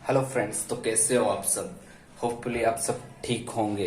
Hello friends, तो कैसे हो आप सब। होपफुली आप सब ठीक होंगे।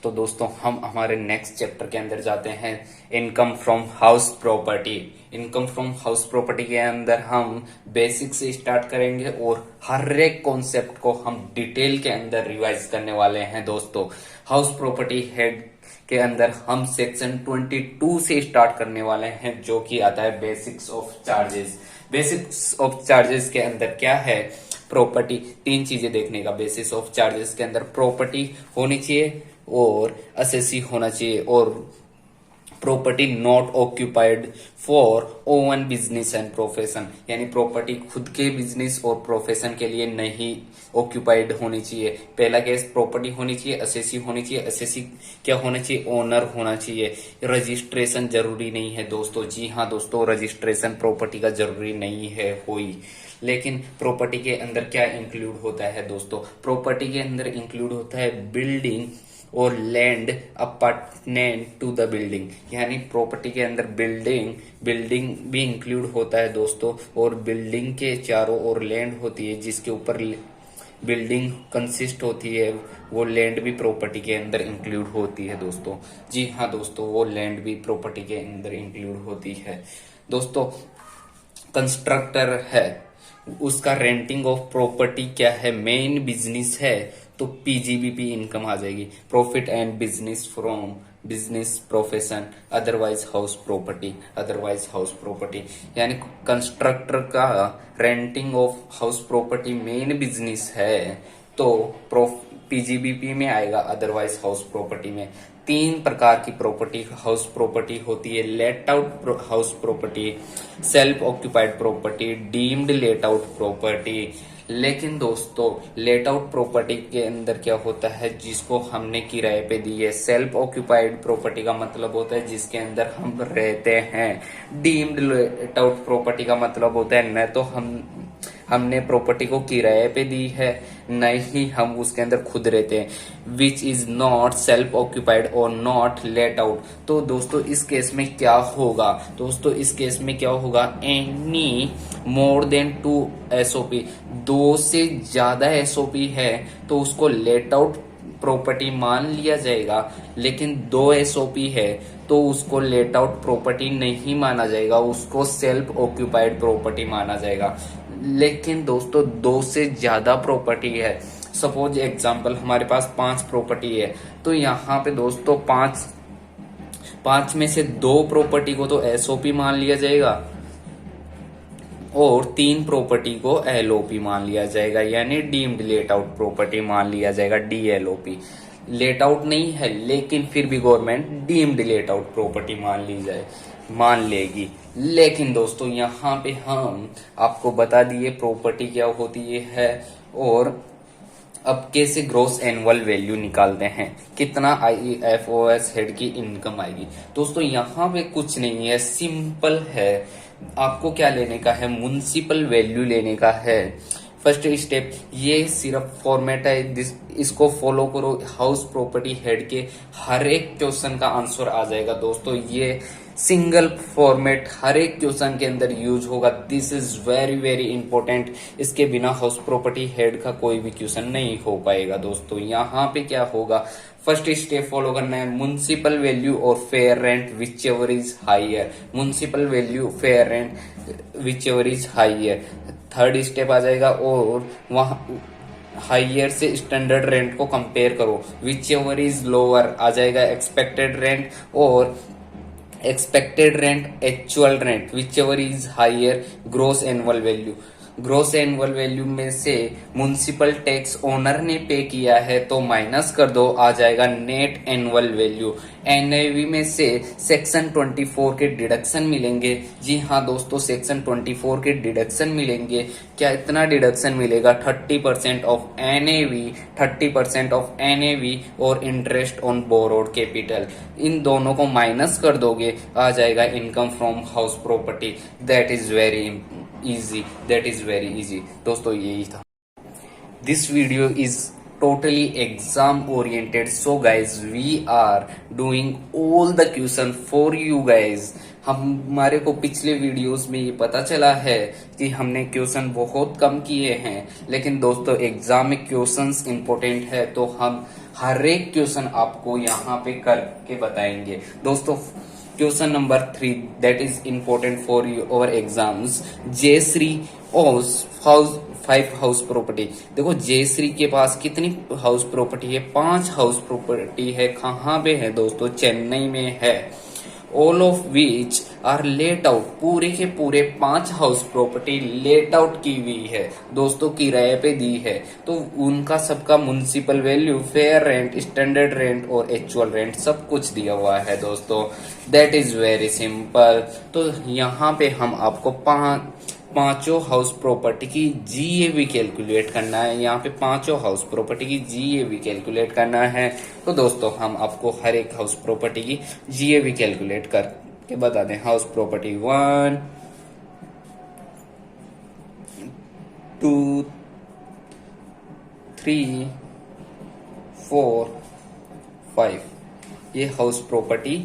तो दोस्तों, हम हमारे नेक्स्ट चैप्टर के अंदर जाते हैं। Income from house property. Income from house property के अंदर हम बेसिक से स्टार्ट करेंगे और हर एक कॉन्सेप्ट को हम डिटेल के अंदर रिवाइज करने वाले हैं दोस्तों। हाउस प्रॉपर्टी हेड के अंदर हम सेक्शन 22 से स्टार्ट करने वाले हैं, जो कि आता है basics of charges. Basics of charges के अंदर क्या है, प्रॉपर्टी। तीन चीजें देखने का बेसिस ऑफ चार्जेस के अंदर, प्रॉपर्टी होनी चाहिए और असेसी होना चाहिए, और property not occupied for oven business and profession, यानी प्रॉपर्टी खुद के बिजनेस और प्रोफेशन के लिए नहीं ऑक्यूपाइड होनी चाहिए। पहला केस, प्रॉपर्टी होनी चाहिए, असेसी होनी चाहिए। असेसी क्या होना चाहिए, ओनर होना चाहिए। रजिस्ट्रेशन जरूरी नहीं है दोस्तों। जी हाँ दोस्तों, रजिस्ट्रेशन प्रॉपर्टी का जरूरी नहीं है हुई। लेकिन प्रॉपर्टी के अंदर क्या इंक्लूड होता है दोस्तों, प्रॉपर्टी के अंदर इंक्लूड होता है बिल्डिंग और land appurtenant to the building, यानी प्रॉपर्टी के अंदर बिल्डिंग भी इंक्लूड होता है दोस्तों, और बिल्डिंग के चारों ओर लैंड होती है जिसके ऊपर बिल्डिंग कंसिस्ट होती है। वो लैंड भी प्रॉपर्टी के अंदर इंक्लूड होती है दोस्तों। जी हाँ दोस्तों, वो लैंड भी प्रॉपर्टी के अंदर इंक्लूड होती है दोस्तों। कंस्ट्रक्टर है, उसका रेंटिंग ऑफ प्रॉपर्टी क्या है, मेन बिजनेस है, तो पीजीबीपी इनकम आ जाएगी। Profit and business from business profession, otherwise house property. Otherwise house property यानी कंस्ट्रक्टर का renting of house property main business है, तो पीजीबीपी में आएगा, अदरवाइज हाउस प्रॉपर्टी में। तीन प्रकार की प्रॉपर्टी हाउस प्रॉपर्टी होती है, let out house property, self occupied property, deemed let out property. लेकिन दोस्तों, लेट आउट प्रॉपर्टी के अंदर क्या होता है, जिसको हमने किराए पे दी है। सेल्फ ऑक्यूपाइड प्रॉपर्टी का मतलब होता है जिसके अंदर हम रहते हैं। डीम्ड लेट आउट प्रॉपर्टी का मतलब होता है न तो हमने प्रॉपर्टी को किराए पे दी है, न ही हम उसके अंदर खुद रहते हैं। Which is not self occupied और नॉट लेट आउट। तो दोस्तों, इस केस में क्या होगा, दोस्तों इस केस में क्या होगा, एनी मोर देन 2 एसओपी, 2 से ज्यादा एसओपी है तो उसको लेट आउट प्रॉपर्टी मान लिया जाएगा। लेकिन 2 एसओपी है तो उसको लेट आउट प्रॉपर्टी नहीं माना जाएगा, उसको सेल्फ ऑक्यूपाइड प्रॉपर्टी माना जाएगा। लेकिन दोस्तों, 2 से ज्यादा प्रॉपर्टी है, सपोज एग्जांपल हमारे पास 5 प्रॉपर्टी है, तो यहाँ पे दोस्तों 5 में से 2 प्रॉपर्टी को तो एसओपी मान लिया जाएगा और 3 प्रॉपर्टी को एलओपी मान लिया जाएगा, यानी डीम्ड लेट आउट प्रॉपर्टी मान लिया जाएगा, डीएलओपी। लेट आउट नहीं है लेकिन फिर भी government deemed let out property मान लेगी। लेकिन दोस्तों, यहाँ पे हम आपको बता दिए प्रॉपर्टी क्या होती है, और अब कैसे ग्रोस एनुअल वैल्यू निकालते हैं, कितना आईएफओएस हेड की इनकम आएगी। दोस्तों, यहाँ पे कुछ नहीं है, सिंपल है। आपको क्या लेने का है, म्युनिसिपल वैल्यू लेने का है। फर्स्ट स्टेप, ये सिर्फ फॉर्मेट है, इसको फॉलो करो, हाउस प्रॉपर्टी हेड के हर एक क्वेश्चन का आंसर आ जाएगा दोस्तों। ये सिंगल फॉर्मेट हर एक क्वेश्चन के अंदर यूज होगा। This is very very important. इसके बिना हाउस प्रॉपर्टी हेड का कोई भी क्वेश्चन नहीं हो पाएगा दोस्तों। यहाँ पे क्या होगा, फर्स्ट स्टेप फॉलो करना है, म्युनिसिपल वैल्यू और fair rent whichever is higher. Municipal value, fair rent whichever is higher. Third step आ जाएगा, और वहां हाइयर से स्टैंडर्ड रेंट को कंपेयर करो, विच एवर इज लोअर आ जाएगा एक्सपेक्टेड रेंट, और expected rent actual rent whichever is higher gross annual value. Gross annual value में से म्युनिसिपल टैक्स ओनर ने पे किया है तो माइनस कर दो, आ जाएगा नेट एनुअल वैल्यू। एनएवी में से सेक्शन 24 के डिडक्शन मिलेंगे। जी हाँ दोस्तों, सेक्शन 24 के डिडक्शन मिलेंगे। क्या इतना डिडक्शन मिलेगा, 30% ऑफ एनएवी, 30% ऑफ एनएवी और इंटरेस्ट ऑन बोरोड कैपिटल। इन दोनों को माइनस कर दोगे, आ जाएगा income from house property. That is very easy, that is very easy दोस्तों, यही था। This video is totally exam oriented. So guys, we are doing all the question for you guys. हमारे को पिछले वीडियोस में ये पता चला है कि हमने क्वेश्चन बहुत कम किए हैं, लेकिन दोस्तों एग्जाम में क्वेश्चंस इंपॉर्टेंट है, तो हम हर एक क्वेश्चन आपको यहाँ पे करके बताएंगे। दोस्तों question number 3 that is important for your exams. Jayshree house 5 house property. देखो जयश्री के पास कितनी हाउस प्रॉपर्टी है? 5 हाउस प्रॉपर्टी है। कहाँ पे है दोस्तों? चेन्नई में है। All of which are let out, पूरे के पूरे 5 हाउस प्रॉपर्टी लेट आउट की हुई है दोस्तों, किराए पे दी है। तो उनका सबका municipal value, fair rent, standard rent और एक्चुअल रेंट सब कुछ दिया हुआ है दोस्तों। That is very simple. तो यहाँ पे हम आपको पांचों हाउस प्रॉपर्टी की जीएवी कैलकुलेट करना है। यहाँ पे पांचों हाउस प्रॉपर्टी की जीएवी कैलकुलेट करना है। तो दोस्तों हम आपको हर एक हाउस प्रॉपर्टी की जीएवी कैलकुलेट करके बता दें। हाउस प्रॉपर्टी 1 2 3 4 5, ये हाउस प्रॉपर्टी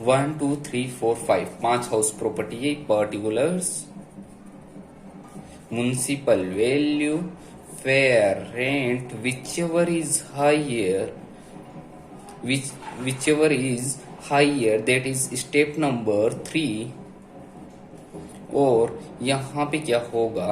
1 2 3 4 5 5 हाउस प्रॉपर्टी है। Particulars, municipal value, fair rent, whichever is higher, that is step number 3। और यहाँ पे क्या होगा?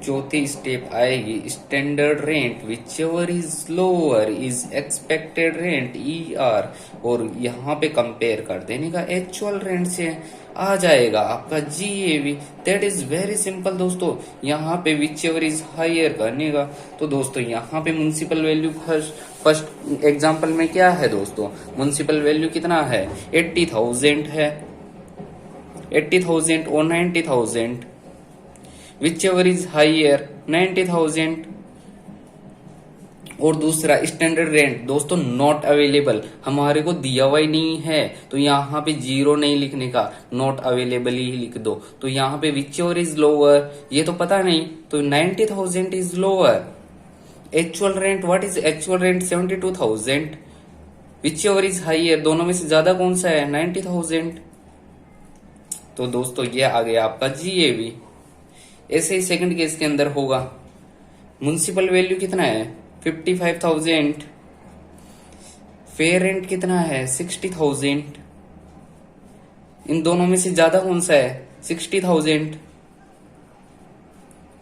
चौथी स्टेप आएगी standard rent, whichever is lower is expected rent ER, और यहाँ पे कंपेयर कर देने का एक्चुअल रेंट से आ जाएगा आपका GAV। That is very simple दोस्तों। यहाँ पे विचएवर इज हायर करने का। तो दोस्तों यहाँ पे म्युनिसिपल वैल्यू फर्स्ट एग्जांपल में क्या है दोस्तों? म्युनिसिपल वैल्यू कितना है? 80,000 है। 80,000 और 90,000, whichever is higher 90,000। और दूसरा स्टैंडर्ड रेंट दोस्तों नॉट अवेलेबल, हमारे को दिया हुआ ही नहीं है, तो यहाँ पे 0 नहीं लिखने का, नॉट अवेलेबल ही लिख दो। तो यहाँ पे whichever is lower, ये तो पता नहीं, तो 90,000 is lower. Actual rent, what is actual rent? 72,000। whichever is higher, दोनों में से ज्यादा कौन सा है? 90,000। तो दोस्तों ये आ गया आपका GAV। ऐसे ही सेकंड केस के अंदर होगा। म्युनिसिपल वैल्यू कितना है? 55,000। फेयर रेंट कितना है? 60,000। इन दोनों में से ज्यादा कौन सा है? 60,000।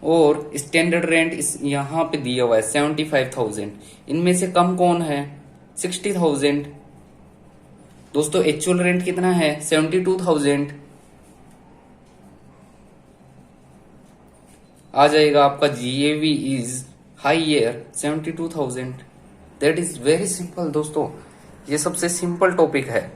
और स्टैंडर्ड रेंट यहाँ पे दिया हुआ है 75,000। इनमें से कम कौन है? 60,000। दोस्तों एक्चुअल रेंट कितना है? 72,000। आ जाएगा आपका GAV is higher 72,000। That is very simple दोस्तों, ये सबसे सिंपल टॉपिक है।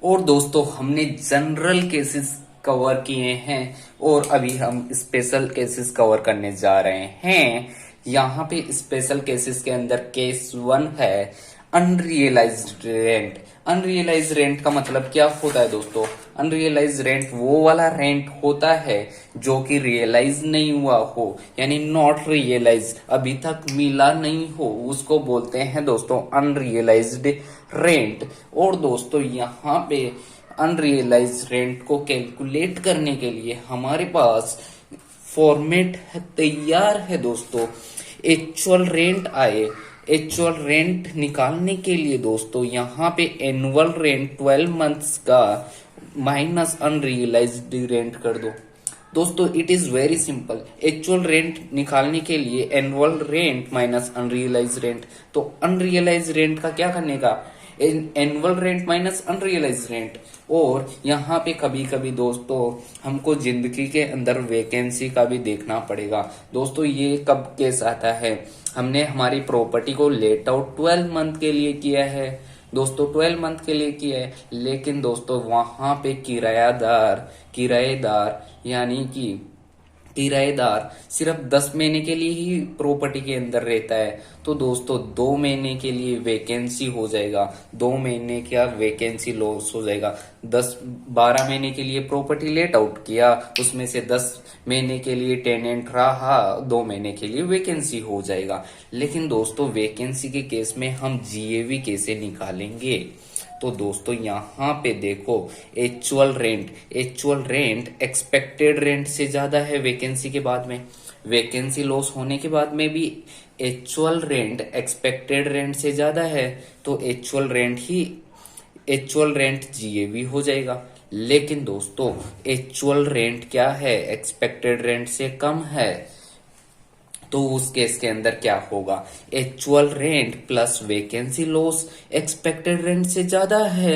और दोस्तों हमने जनरल केसेस कवर किए हैं और अभी हम स्पेशल केसेस कवर करने जा रहे हैं। यहाँ पे स्पेशल केसेस के अंदर केस 1 है अनरियलाइज्ड रेंट। अनरियलाइज्ड रेंट का मतलब क्या होता है दोस्तों? अनरियलाइज्ड रेंट वो वाला रेंट होता है जो कि रियलाइज नहीं हुआ हो, यानी नॉट रियलाइज्ड, अभी तक मिला नहीं हो, उसको बोलते हैं दोस्तों अनरियलाइज्ड रेंट। और दोस्तों यहाँ पे अनरियलाइज्ड रेंट को कैलकुलेट करने के लिए हमारे पास फॉर्मेट तैयार है दोस्तों। एक्चुअल रेंट आए, एक्चुअल रेंट निकालने के लिए दोस्तों यहाँ पे एनुअल रेंट 12 मंथ्स का माइनस अनरियलाइज्ड रेंट कर दो। दोस्तों it is very simple. Actual rent निकालने के लिए annual rent minus unrealised rent. तो अनरियलाइज्ड रेंट का क्या करने का? Annual rent minus unrealised rent. और यहाँ पे कभी कभी दोस्तों हमको जिंदगी के अंदर वैकेंसी का भी देखना पड़ेगा। दोस्तों ये कब केस आता है? हमने हमारी प्रॉपर्टी को लेट आउट 12 मंथ के लिए किया है दोस्तों, 12 मंथ के लिए किया है, लेकिन दोस्तों वहां पे किराएदार यानी कि किराएदार सिर्फ 10 महीने के लिए ही प्रॉपर्टी के अंदर रहता है, तो दोस्तों 2 महीने के लिए वैकेंसी हो जाएगा, 2 महीने का वैकेंसी लॉस हो जाएगा। 12 महीने के लिए प्रॉपर्टी लेट आउट किया, उसमें से 10 महीने के लिए टेनेंट रहा, 2 महीने के लिए वैकेंसी हो जाएगा। लेकिन दोस्तों वैकेंसी के केस में हम जीएवी कैसे निकालेंगे? तो दोस्तों यहाँ पे देखो, एक्चुअल रेंट एक्सपेक्टेड रेंट से ज्यादा है वैकेंसी के बाद में, वैकेंसी लॉस होने के बाद में भी एक्चुअल रेंट एक्सपेक्टेड रेंट से ज्यादा है, तो एक्चुअल रेंट जीएवी हो जाएगा। लेकिन दोस्तों एक्चुअल रेंट क्या है, एक्सपेक्टेड रेंट से कम है, तो उस केस के अंदर क्या होगा, actual rent plus vacancy loss expected rent से ज्यादा है,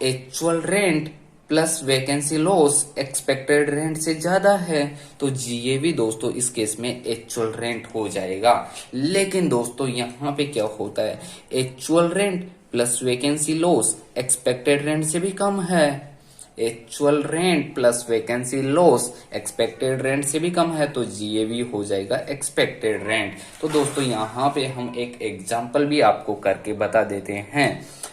actual rent plus vacancy loss expected rent से ज्यादा है, तो जीएवी दोस्तों इस केस में एक्चुअल रेंट हो जाएगा। लेकिन दोस्तों यहाँ पे क्या होता है, actual rent plus vacancy loss expected rent से भी कम है, actual rent plus vacancy loss expected rent से भी कम है, तो जीएवी हो जाएगा एक्सपेक्टेड रेंट। तो दोस्तों यहाँ पे हम एक एग्जांपल भी आपको करके बता देते हैं।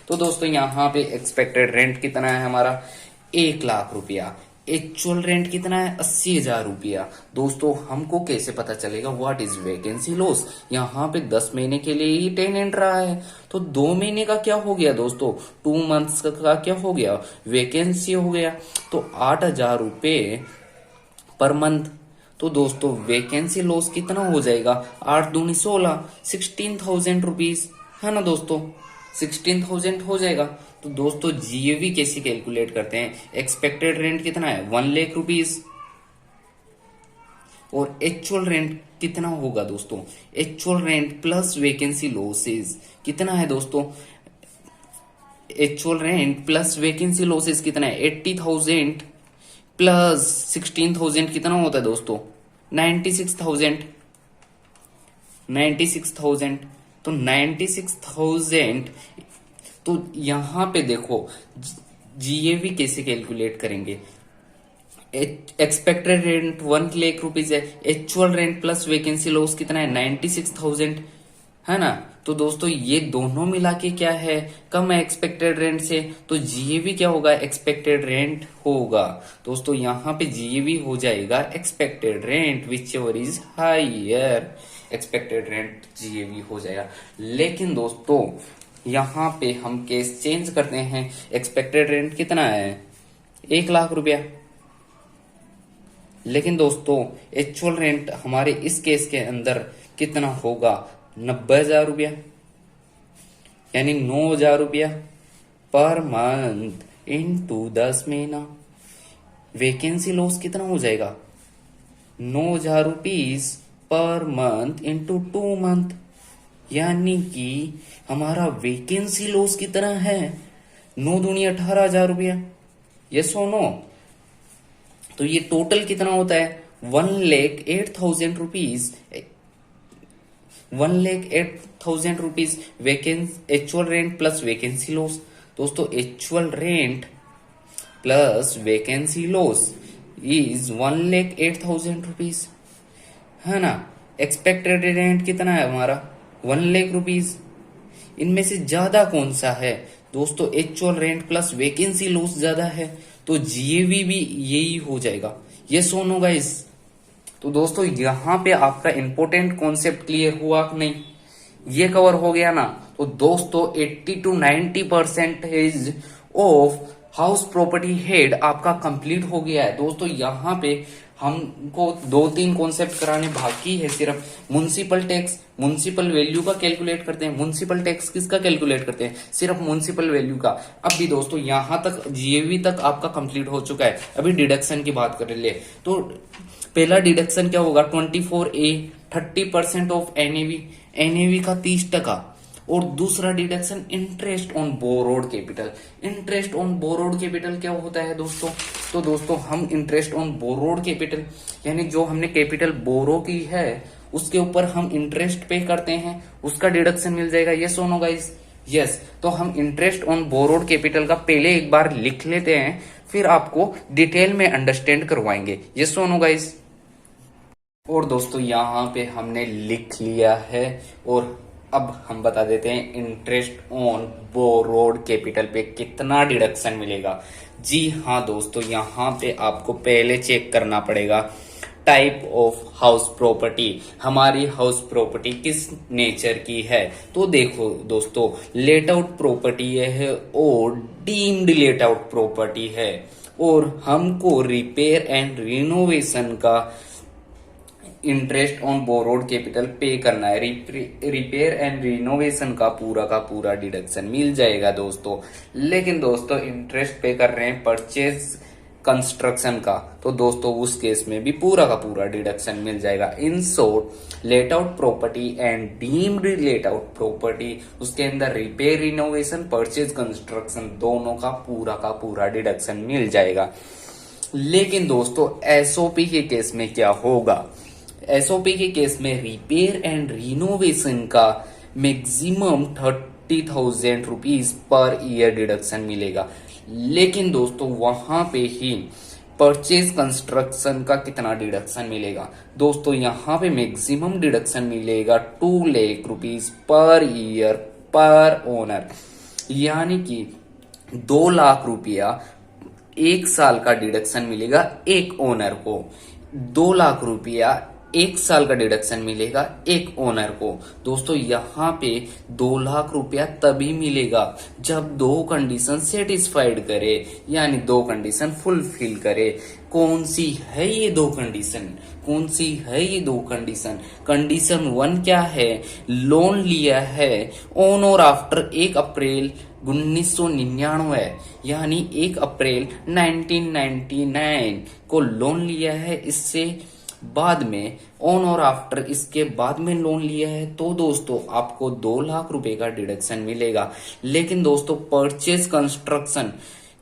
तो दोस्तों यहाँ पे एक्सपेक्टेड रेंट कितना है हमारा, 1,00,000 रुपया, एक्चुअल रेंट कितना है, 80,000 रुपया। दोस्तों हमको कैसे पता चलेगा व्हाट इज वैकेंसी लॉस? यहाँ पे 10 महीने के लिए ही टेनेंट रहा है, तो 2 महीने का क्या हो गया दोस्तों, 2 मंथ्स का क्या हो गया, वैकेंसी हो गया, तो 8,000 रुपये पर मंथ। तो दोस्तों वैकेंसी लॉस कितना हो जाएगा, 8 दूनी 16, 16,000 रुपीज, है ना दोस्तों, 16,000 हो जाएगा। तो दोस्तों जीएवी कैसे कैलकुलेट करते हैं, एक्सपेक्टेड रेंट कितना है, 1,00,000 रुपीज, और एक्चुअल रेंट कितना होगा दोस्तों, actual rent plus vacancy losses कितना है दोस्तों, actual rent plus vacancy losses कितना है, 80,000 प्लस 16,000 कितना होता है दोस्तों, 96,000, 96,000, तो 96,000। तो यहां पे देखो जीएवी कैसे कैलकुलेट करेंगे, एक्सपेक्टेड रेंट 1,00,000 रुपीज है, actual rent plus vacancy loss कितना है, 96,000, है ना। तो दोस्तों ये दोनों मिला के क्या है, कम है एक्सपेक्टेड रेंट से, तो जीएवी क्या होगा, एक्सपेक्टेड रेंट होगा। दोस्तों यहाँ पे जीएवी हो जाएगा expected rent, whichever is higher, expected rent GAV हो जाएगा। लेकिन दोस्तों यहाँ पे हम केस चेंज करते हैं, एक्सपेक्टेड रेंट कितना है, 1,00,000 रुपया, लेकिन दोस्तों एक्चुअल रेंट हमारे इस केस के अंदर कितना होगा, 90,000 रुपया, यानी 9,000 रुपया पर मंथ इनटू 10 महीना। वैकेंसी लॉस कितना हो जाएगा, 9,000 rupees per month into 2 month, यानी कि हमारा वैकेंसी लॉस कितना है, 9 दूनी 18,000 रुपया, यस और नो। तो ये टोटल कितना होता है, 1,08,000 rupees, 1,08,000 rupees actual rent plus vacancy loss. दोस्तों actual rent plus vacancy loss is 1,08,000 rupees, है ना। एक्सपेक्टेड रेंट कितना है हमारा, 1,00,000 रुपीज। इनमें से ज्यादा कौन सा है दोस्तों, actual rent plus vacancy loss ज्यादा है, तो जीएवी भी यही हो जाएगा, ये सोनो गाइस। तो दोस्तों यहाँ पे आपका इंपॉर्टेंट कॉन्सेप्ट क्लियर हुआ कि नहीं, ये कवर हो गया ना। तो दोस्तों 80 to 90% of house property head आपका कंप्लीट हो गया है। दोस्तों यहाँ पे हमको 2-3 कॉन्सेप्ट कराने बाकी है सिर्फ। म्युनिसिपल टैक्स, म्युनिसिपल वैल्यू का कैलकुलेट करते हैं। म्युनिसिपल टैक्स किसका कैलकुलेट करते हैं, सिर्फ म्युनिसिपल वैल्यू का। अब भी दोस्तों यहाँ तक जीएवी तक आपका कंप्लीट हो चुका है। अभी डिडक्शन की बात कर ले तो पहला डिडक्शन क्या होगा, 24A 30% ऑफ एनएवी, एनएवी का 30%। और दूसरा deduction interest on borrowed capital. Interest on borrowed capital क्या होता है दोस्तों, तो दोस्तों हम इंटरेस्ट ऑन बोरोड कैपिटल यानी जो हमने कैपिटल बोरो की है उसके ऊपर हम इंटरेस्ट पे करते हैं, उसका डिडक्शन मिल जाएगा। यस और नो गाइस, यस। तो हम इंटरेस्ट ऑन बोरोड कैपिटल का पहले एक बार लिख लेते हैं, फिर आपको डिटेल में अंडरस्टैंड करवाएंगे। यस और नो गाइस, और दोस्तों यहाँ पे हमने लिख लिया है। और अब हम बता देते हैं इंटरेस्ट ऑन बोरोड कैपिटल पे कितना डिडक्शन मिलेगा। जी हाँ दोस्तों, यहाँ पे आपको पहले चेक करना पड़ेगा टाइप ऑफ हाउस प्रॉपर्टी, हमारी हाउस प्रॉपर्टी किस नेचर की है। तो देखो दोस्तों, लेट आउट प्रॉपर्टी है और डीम्ड लेट आउट प्रॉपर्टी है, और हमको रिपेयर एंड रिनोवेशन का इंटरेस्ट ऑन बोरोड कैपिटल पे करना है। रिपेयर एंड रिनोवेशन का पूरा डिडक्शन मिल जाएगा दोस्तों। लेकिन दोस्तों इंटरेस्ट पे कर रहे हैं परचेज कंस्ट्रक्शन का, तो दोस्तों उस केस में भी पूरा का पूरा डिडक्शन मिल जाएगा। In short, let out property and deemed let out property, उसके अंदर रिपेयर रिनोवेशन परचेज कंस्ट्रक्शन दोनों का पूरा डिडक्शन मिल जाएगा। लेकिन दोस्तों एसओपी के केस में क्या होगा? एसओपी के केस में रिपेयर एंड रिनोवेशन का maximum 30,000 rupees per year deduction मिलेगा। लेकिन दोस्तों वहां पे ही परचेज कंस्ट्रक्शन का कितना डिडक्शन मिलेगा? दोस्तों यहाँ पे मैक्सिमम डिडक्शन मिलेगा 2 लाख रुपीज पर ईयर पर ओनर, यानी कि 2 लाख रुपया 1 साल का डिडक्शन मिलेगा एक ओनर को। 2 लाख रुपया 1 साल का डिडक्शन मिलेगा एक ओनर को। दोस्तों यहाँ पे 2 लाख रुपया तभी मिलेगा जब 2 कंडीशन सेटिस्फाइड करे, यानी 2 कंडीशन फुलफिल करे। कौन सी है ये 2 कंडीशन? कौन सी है ये 2 कंडीशन? कंडीशन 1 क्या है? लोन लिया है ऑन और आफ्टर 1 अप्रैल 1999, यानी 1 अप्रैल 1999 को लोन लिया है, इससे बाद में ऑन और आफ्टर इसके बाद में लोन लिया है, तो दोस्तों आपको 2 लाख रुपए का डिडक्शन मिलेगा। लेकिन दोस्तों purchase construction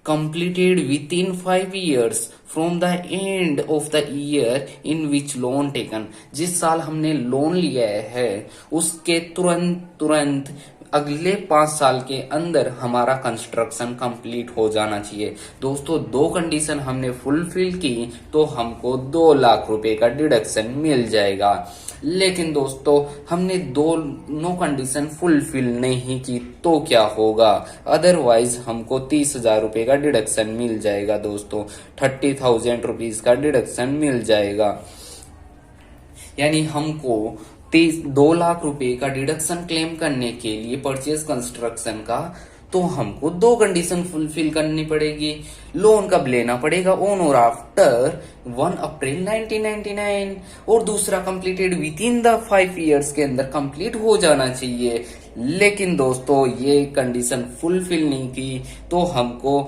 completed within 5 years from the end of the year in which loan taken, जिस साल हमने लोन लिया है उसके तुरंत अगले 5 साल के अंदर हमारा कंस्ट्रक्शन कंप्लीट हो जाना चाहिए। दोस्तों 2 कंडीशन हमने फुलफिल की तो हमको 2 लाख रुपए का डिडक्शन मिल जाएगा। लेकिन दोस्तों हमने दोनों कंडीशन फुलफिल नहीं की तो क्या होगा? अदरवाइज हमको 30,000 रुपए का डिडक्शन मिल जाएगा दोस्तों, 30,000 रुपीज का डिडक्शन मिल जाएगा। यानी हमको 2 लाख रुपए का डिडक्शन क्लेम करने के लिए परचेज कंस्ट्रक्शन का, तो हमको 2 कंडीशन फुलफिल करनी पड़ेगी। लोन कब लेना पड़ेगा? ऑन और आफ्टर 1 अप्रैल 1999, और दूसरा completed with in the 5 years के अंदर कंप्लीट हो जाना चाहिए। लेकिन दोस्तों ये कंडीशन फुलफिल नहीं की तो हमको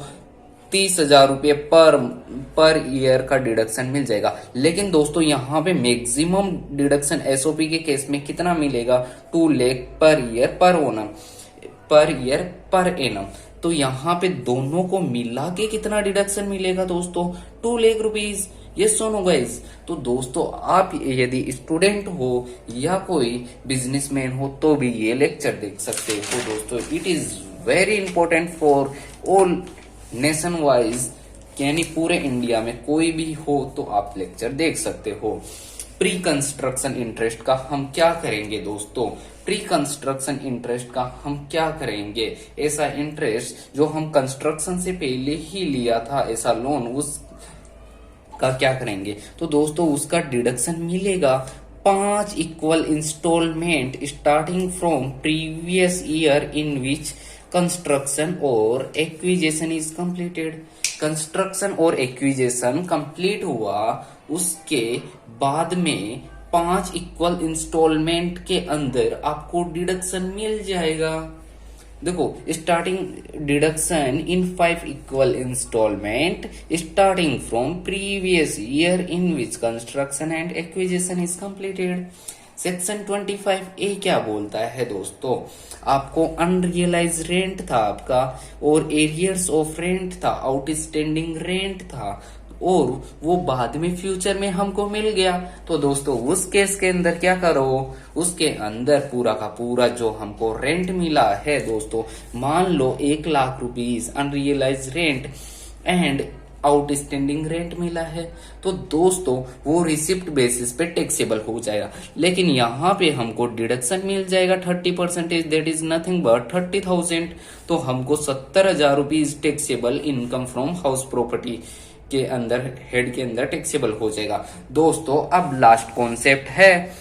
30,000 रुपये पर ईयर का डिडक्शन मिल जाएगा। लेकिन दोस्तों यहाँ पे मैक्सिमम डिडक्शन एसओपी के केस में कितना मिलेगा? 2 lakh per year per annum. तो यहाँ पे दोनों को मिला के कितना डिडक्शन मिलेगा दोस्तों? 2 लाख रुपीज। ये सुनो गाइस, तो दोस्तों आप यदि स्टूडेंट हो या कोई बिजनेसमैन हो तो भी ये लेक्चर देख सकते हो दोस्तों। It is very important for all nation wise, यानी पूरे इंडिया में कोई भी हो तो आप लेक्चर देख सकते हो। प्री कंस्ट्रक्शन इंटरेस्ट का हम क्या करेंगे दोस्तों? प्री कंस्ट्रक्शन इंटरेस्ट का हम क्या करेंगे? ऐसा इंटरेस्ट जो हम कंस्ट्रक्शन से पहले ही लिया था, ऐसा लोन, उस का क्या करेंगे? तो दोस्तों उसका डिडक्शन मिलेगा 5 equal instalment starting from previous year in which construction और एक्विजिशन इज कंप्लीटेड। कंस्ट्रक्शन और एक्विजिशन कंप्लीट हुआ, उसके बाद में 5 इक्वल इंस्टॉलमेंट के अंदर आपको डिडक्शन मिल जाएगा। देखो, starting deduction in 5 equal instalment starting from previous year in which construction and acquisition is completed. Section 25A क्या बोलता है दोस्तों? आपको अनरियलाइज रेंट था आपका, और एरियर्स ऑफ रेंट था, आउटस्टैंडिंग रेंट था, और वो बाद में फ्यूचर में हमको मिल गया। तो दोस्तों उस केस के अंदर क्या करो? उसके अंदर पूरा का पूरा जो हमको रेंट मिला है दोस्तों, मान लो 1 lakh rupees unrealise rent and outstanding rent मिला है तो दोस्तों वो रिसिप्ट बेसिस पे टैक्सेबल हो जाएगा। लेकिन यहाँ पे हमको डिडक्शन मिल जाएगा 30%, दैट इज नथिंग बट 30,000। तो हमको 70,000 rupees taxable income from house property के अंदर हेड के अंदर टैक्सेबल हो जाएगा। दोस्तों अब लास्ट कॉन्सेप्ट है,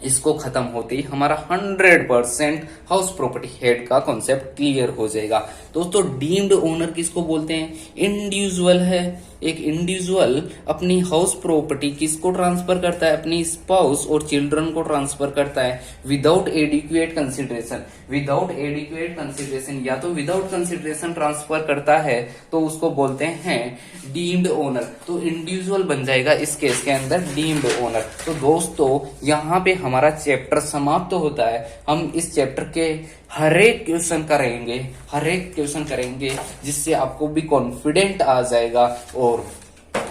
इसको खत्म होते ही हमारा 100% हाउस प्रॉपर्टी हेड का कॉन्सेप्ट क्लियर हो जाएगा। दोस्तों डीम्ड ओनर किसको बोलते हैं? इंडिविजुअल है। एक इंडिविजुअल अपनी हाउस प्रॉपर्टी किसको ट्रांसफर करता है? अपनी स्पाउस और चिल्ड्रन को ट्रांसफर करता है without adequate consideration. Without adequate consideration या तो विदाउट कंसिडरेशन ट्रांसफर करता है तो उसको बोलते हैं डीम्ड ओनर। तो इंडिविजुअल बन जाएगा इस केस के अंदर डीम्ड ओनर। तो दोस्तों यहाँ पे हमारा चैप्टर समाप्त होता है। हम इस चैप्टर के हर एक क्वेश्चन करेंगे जिससे आपको भी कॉन्फिडेंट आ जाएगा और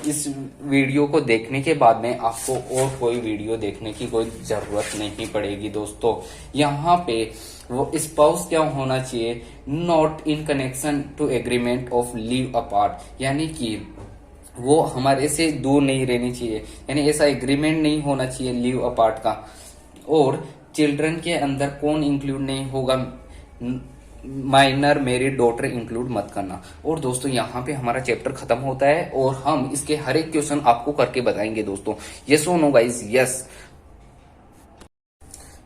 इस वीडियो को देखने के बाद में आपको और कोई वीडियो देखने की कोई जरूरत नहीं पड़ेगी। दोस्तों यहाँ पे वो स्पाउस क्या होना चाहिए? Not in connection to agreement of leave apart, यानी कि वो हमारे से दूर नहीं रहनी चाहिए, यानी ऐसा एग्रीमेंट नहीं होना चाहिए लीव अपार्ट का। और चिल्ड्रन के अंदर कौन इंक्लूड नहीं होगा? माइनर मैरिड डॉटर इंक्लूड मत करना। और दोस्तों यहाँ पे हमारा चैप्टर खत्म होता है और हम इसके हर एक क्वेश्चन आपको करके बताएंगे दोस्तों। यस और नो गाइस? यस।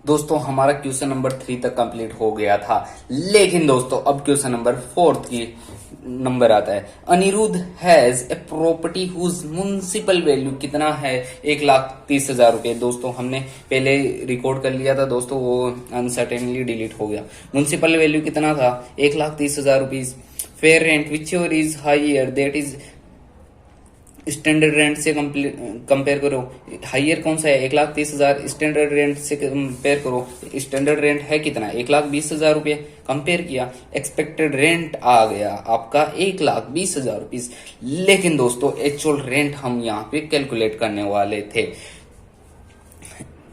दोस्तों हमारा क्वेश्चन नंबर 3 तक कंप्लीट हो गया था, लेकिन दोस्तों अब क्वेश्चन नंबर 4 की नंबर आता है। Anirudh has a property whose municipal value कितना है? 1,30,000 रुपए। दोस्तों हमने पहले रिकॉर्ड कर लिया था दोस्तों, वो अनसर्टेनली डिलीट हो गया। म्युनिसिपल वैल्यू कितना था? 1,30,000 rupees. Fair rent whichever is higher that is standard rent से कंपेयर करो। हाइयर कौन सा है? 1,30,000। स्टैंडर्ड रेंट से कंपेयर करो। स्टैंडर्ड रेंट है कितना? 1,20,000 रुपये। कंपेयर किया, एक्सपेक्टेड रेंट आ गया आपका 1,20,000 रुपीज। लेकिन दोस्तों एक्चुअल रेंट हम यहाँ पे कैलकुलेट करने वाले थे।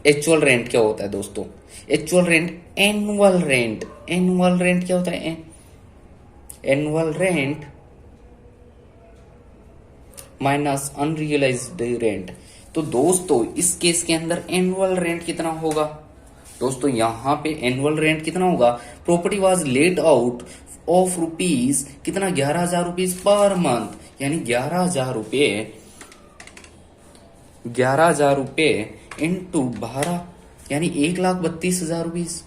एक्चुअल रेंट क्या होता है दोस्तों? Actual rent annual rent. Annual rent क्या होता है? Annual rent minus unrealised rent. तो दोस्तों इस केस के अंदर एनुअल रेंट कितना होगा? दोस्तों यहाँ पे एनुअल रेंट कितना होगा? Property was let out of rupees कितना? 11,000 रुपीज पर मंथ, यानी 11,000 रुपये इंटू 12 यानी 1,32,000 रुपीज।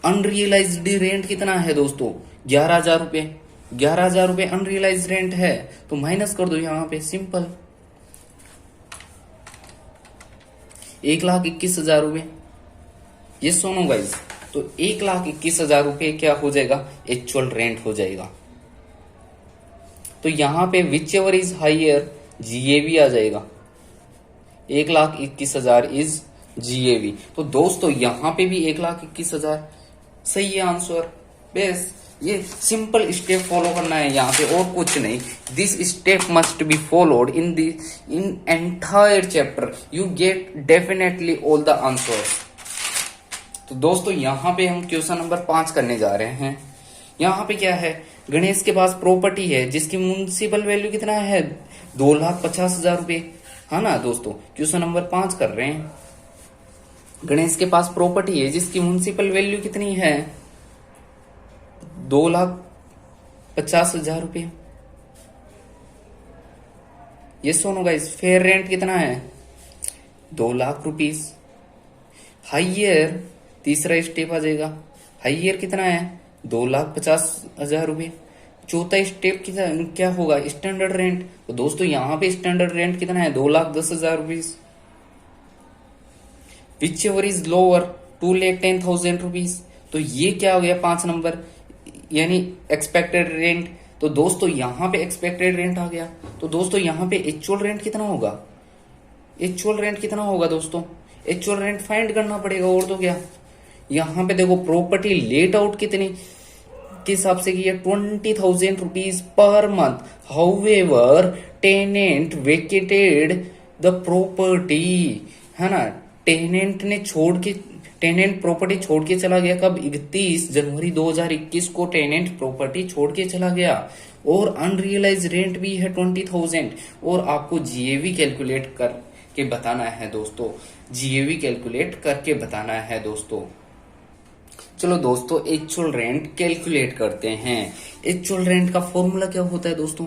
अनरियलाइज्ड रेंट कितना है दोस्तों? 11,000 रुपये। 11,000 रुपये अनरियलाइज रेंट है तो माइनस कर दो यहाँ पे, सिंपल। 1,21,000 रुपये। ये सुनो गाइस, तो 1,21,000 रुपये क्या हो जाएगा? एक्चुअल रेंट हो जाएगा। तो यहाँ पे whichever is higher GAV आ जाएगा। 1,21,000 इज जीएवी। तो दोस्तों यहाँ पे भी 1,21,000 सही है आंसर। बेस ये सिंपल स्टेप फॉलो करना है यहाँ पे और कुछ नहीं। This step must be followed in entire chapter, you get definitely all the answers. तो दोस्तों यहाँ पे हम क्वेश्चन नंबर 5 करने जा रहे हैं। यहाँ पे क्या है? गणेश के पास प्रॉपर्टी है जिसकी म्युनिसिपल वैल्यू कितना है? 2,50,000 रुपये, है ना दोस्तों? क्वेश्चन नंबर 5 कर रहे हैं। गणेश के पास प्रॉपर्टी है जिसकी म्युनिसिपल वैल्यू कितनी है? 2,50,000 रुपये। ये सुनो गाइस, फेयर रेंट कितना है? 2 लाख रुपीज। हाइयर तीसरा स्टेप आ जाएगा। हाइयर कितना है? 2,50,000 रुपये। चौथा स्टेप क्या होगा? Standard rent. तो दोस्तों यहाँ पे स्टैंडर्ड रेंट कितना है? 2,10,000 rupees. Which ever is lower 2,10,000 rupees. तो ये क्या हो गया? 5 नंबर, यानी एक्सपेक्टेड रेंट। तो दोस्तों यहाँ पे एक्सपेक्टेड रेंट आ गया। तो दोस्तों यहाँ पे एक्चुअल रेंट कितना होगा? एक्चुअल रेंट कितना होगा दोस्तों? एक्चुअल रेंट फाइंड करना पड़ेगा, और तो क्या। यहाँ पे देखो प्रॉपर्टी लेट आउट कितनी के हिसाब से की है? 20,000 rupees per month. However tenant vacated the property, है ना। टेनेंट प्रॉपर्टी छोड़ के चला गया कब? 31 जनवरी 2021 को टेनेंट प्रॉपर्टी छोड़ के चला गया। और अनरियलाइज रेंट भी है 20,000 और आपको जीएवी कैलकुलेट करके बताना है दोस्तों, जीएवी कैलकुलेट करके बताना है दोस्तों। चलो दोस्तों एक्चुअल रेंट कैलकुलेट करते हैं। एक्चुअल रेंट का फॉर्मूला क्या होता है दोस्तों?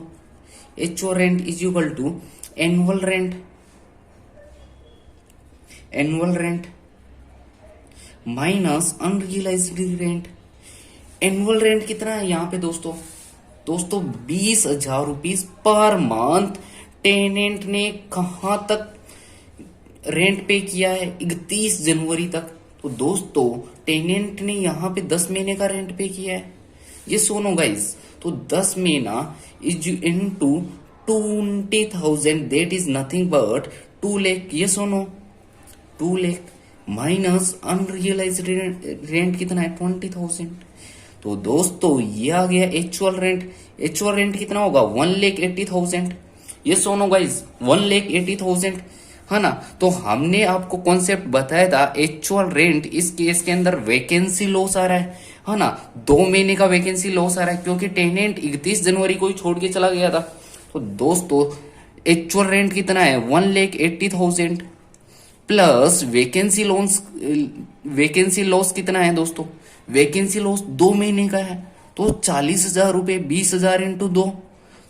Actual rent is equal to annual rent, annual rent minus unrealised rent. Annual rent कितना है यहाँ पे दोस्तों? दोस्तों 20,000 रुपीज पर मंथ टेनेंट ने कहां तक रेंट पे किया है? 31 जनवरी तक। तो दोस्तों टेनेंट ने यहाँ पे 10 महीने का रेंट पे किया है। ये सुनो गाइस, तो 10 महीना is into 20,000 that is nothing but 2 lakh. ये सुनो 2 लाख माइनस अनरियलाइज्ड रेंट कितना है? 20,000। तो दोस्तों ये आ गया एक्चुअल रेंट। एक्चुअल रेंट कितना होगा? 1,80,000। ये सुनो गाइस 1,80,000 है ना। तो हमने आपको कॉन्सेप्ट बताया था एक्चुअल रेंट, इस केस के अंदर वैकेंसी लॉस आ रहा है ना। 2 महीने का वैकेंसी लॉस आ रहा है क्योंकि टेनेंट 31 जनवरी को ही छोड़ के चला गया था। तो दोस्तों एक्चुअल रेंट कितना है? 1,80,000 plus vacancy loss, vacancy loss कितना है दोस्तों? वैकेंसी लॉस 2 महीने का है तो 40,000 रुपए, 20,000 इंटू 2।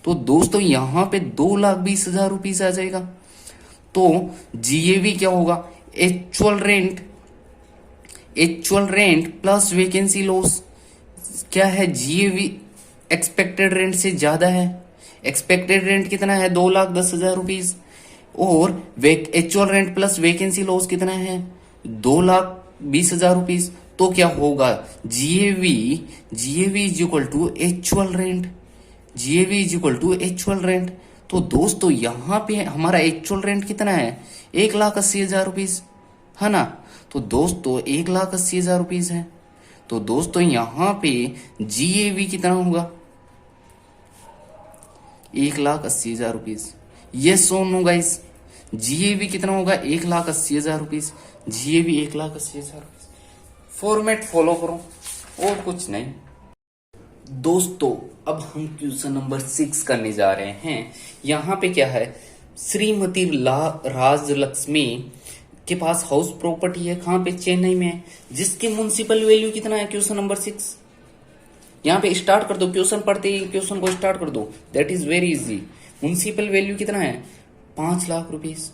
तो दोस्तों यहाँ पे 2,20,000 रुपीज आ जाएगा। तो जीएवी क्या होगा? Actual rent, actual rent plus vacancy loss क्या है? जीएवी एक्सपेक्टेड रेंट से ज्यादा है। एक्सपेक्टेड रेंट कितना है? 2,10,000 रुपीज और actual rent plus vacancy loss कितना है? 2,20,000 रुपीज। तो क्या होगा? GAV, GAV is equal to actual rent, GAV is equal to actual rent. तो दोस्तों यहाँ पे हमारा एक्चुअल रेंट कितना है? 1,80,000 रुपीज है ना। तो दोस्तों 1,80,000 रुपीज है। तो दोस्तों यहाँ पे जीएवी कितना होगा? 1,80,000 रुपीज। ये सुनो गाइस, जीएवी कितना होगा? 1,80,000 rupees. GAV 1,80,000 rupees. Format follow करो और कुछ नहीं। दोस्तों अब हम क्वेश्चन नंबर 6 करने जा रहे हैं। यहाँ पे क्या है? श्रीमती राजलक्ष्मी के पास हाउस प्रॉपर्टी है। कहाँ पे? चेन्नई में है, जिसकी म्युनिसिपल वैल्यू कितना है? Question number 6। यहाँ पे स्टार्ट कर दो, क्वेश्चन पढ़ते ही क्वेश्चन को स्टार्ट कर दो, that is very easy. Municipal value कितना है? 5 लाख रुपीज।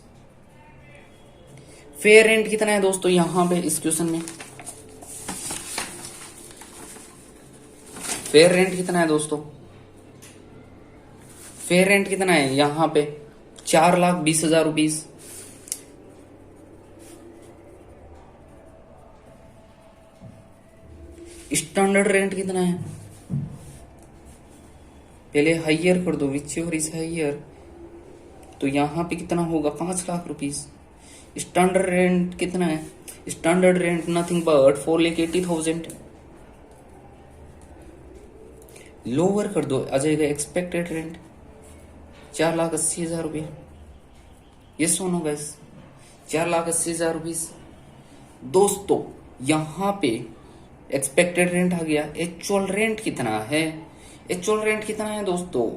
फेयर रेंट कितना है दोस्तों यहाँ पे इस क्वेश्चन में? फेयर रेंट कितना है दोस्तों? फेयर रेंट कितना है यहाँ पे? 4,20,000 रुपीज। स्टैंडर्ड रेंट कितना है? पहले हाइयर कर दो, विच योर इज हाइयर। तो यहाँ पे कितना होगा? 5 लाख रुपीज। स्टैंडर्ड रेंट कितना है? Standard rent nothing but 4,80,000। Lower कर दो, आ जाएगा एक्सपेक्टेड रेंट 4,80,000 रुपये। ये सुनो गैस 4,80,000 रुपीज। दोस्तों यहाँ पे एक्सपेक्टेड रेंट आ गया। एक्चुअल रेंट कितना है? एक्चुअल रेंट कितना है दोस्तों?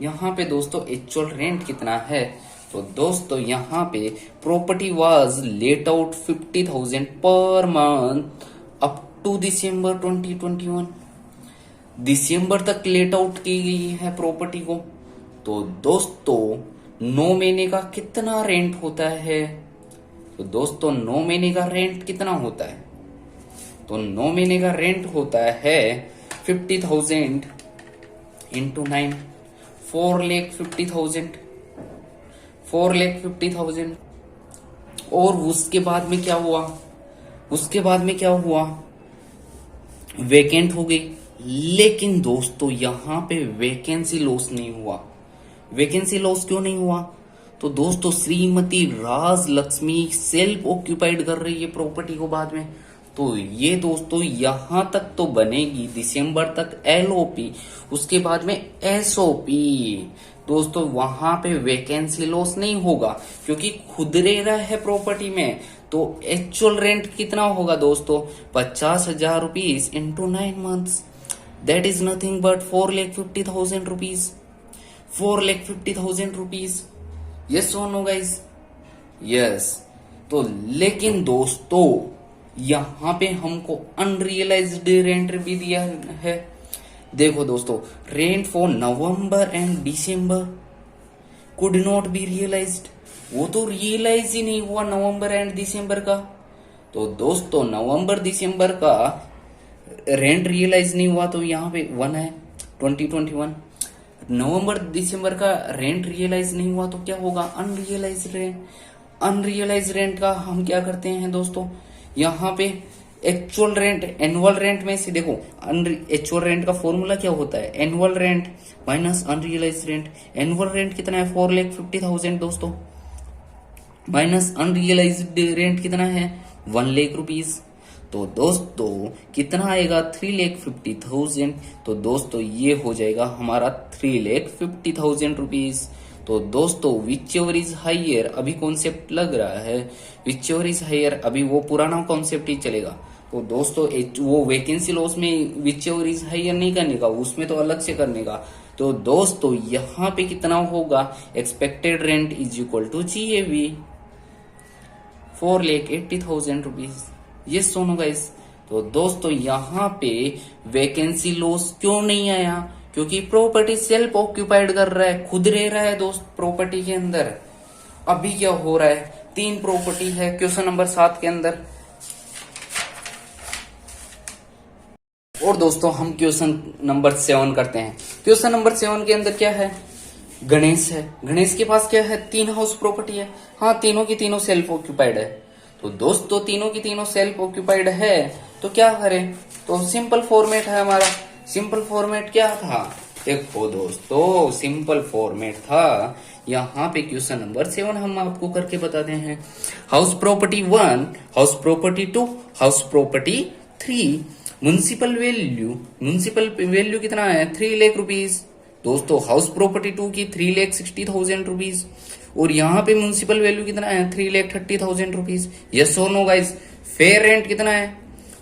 यहाँ पे दोस्तों एक्चुअल रेंट कितना है? तो दोस्तों यहाँ पे property was late out 50,000 per month up to December 2021। दिसंबर तक लेट आउट की गई है प्रॉपर्टी को। तो दोस्तों 9 महीने का कितना रेंट होता है? तो दोस्तों 9 महीने का रेंट कितना होता है? तो 9 महीने का रेंट होता है 50,000 इंटू 9, 4,50,000, 4,50,000। और उसके बाद में क्या हुआ? उसके बाद में क्या हुआ? वैकेंट हो गई। लेकिन दोस्तों यहाँ पे वैकेंसी लॉस नहीं हुआ। वैकेंसी लॉस क्यों नहीं हुआ? तो दोस्तों श्रीमती राजलक्ष्मी सेल्फ ऑक्यूपाइड कर रही है प्रॉपर्टी को बाद में। तो ये दोस्तों यहाँ तक तो बनेगी दिसंबर तक एलओपी, उसके बाद में एसओपी। दोस्तों वहां पे वैकेंसी लॉस नहीं होगा क्योंकि खुद रह रहा है प्रॉपर्टी में। तो एक्चुअल रेंट कितना होगा दोस्तों? 50,000 rupees into 9 months. That is nothing but 4,50,000 rupees, 4,50,000 rupees. Yes और नो गाइज? यस। तो लेकिन दोस्तों यहां पे हमको अनरियलाइज्ड रेंट भी दिया है। देखो दोस्तों, rent for November and December could not be realised, वो तो रियलाइज ही नहीं हुआ नवंबर एंड दिसंबर का। तो दोस्तों नवंबर दिसंबर का रेंट रियलाइज नहीं हुआ, तो यहाँ पे 1 है 2021। नवंबर दिसंबर का रेंट रियलाइज नहीं हुआ तो क्या होगा? Unrealise rent. अनरियलाइज रेंट का हम क्या करते हैं दोस्तों, यहाँ पे एक्चुअल रेंट एनुअल रेंट में से देखो, एक्चुअल रेंट का फॉर्मूला क्या होता है? Annual rent minus unrealise rent. Annual rent कितना है? 4,50,000 दोस्तों, माइनस अनरियलाइज्ड रेंट कितना है? 1,00,000 रुपीज। तो दोस्तों कितना आएगा? 3,50,000। तो दोस्तों ये हो जाएगा हमारा 3,50,000 रुपीज। तो दोस्तों विच एवर इज हायर, अभी कॉन्सेप्ट लग रहा है, विच एवर इज हायर अभी वो पुराना कॉन्सेप्ट ही चलेगा। तो दोस्तों वो वैकेंसी लॉस में विच एवर इज हायर नहीं करने का, उसमें तो अलग से करने का। तो दोस्तों यहाँ पे कितना होगा? Expected rent is equal to GAV 4,80,000 rupees. ये सुनो गाइस। तो दोस्तों यहाँ पे वैकेंसी लॉस क्यों नहीं आया? क्योंकि प्रॉपर्टी सेल्फ ऑक्यूपाइड कर रहा है, खुद रह रहा है दोस्त प्रॉपर्टी के अंदर। अभी क्या हो रहा है? 3 प्रॉपर्टी है क्वेश्चन नंबर 7 के अंदर। और दोस्तों हम क्वेश्चन नंबर 7 करते हैं। क्वेश्चन नंबर 7 के अंदर क्या है? गणेश है। गणेश के पास क्या है? 3 हाउस प्रॉपर्टी है। हाँ, तीनों की तीनों सेल्फ ऑक्यूपाइड है। तो दोस्तों तीनों की तीनों सेल्फ ऑक्यूपाइड है तो क्या करें? तो सिंपल फॉर्मेट है हमारा। सिंपल फॉर्मेट क्या था? देखो दोस्तों सिंपल फॉर्मेट था, यहाँ पे क्वेश्चन नंबर 7 हम आपको करके बताते हैं। House property 1, house property 2, house property 3। Municipal value कितना है? 3,00,000 रुपीज। दोस्तों हाउस प्रॉपर्टी 2 की 3,60,000 रुपीज, और यहाँ पे म्युनिसिपल वैल्यू कितना है? 3,30,000 रुपीज। यस और नो गाइस? फेयर रेंट कितना है?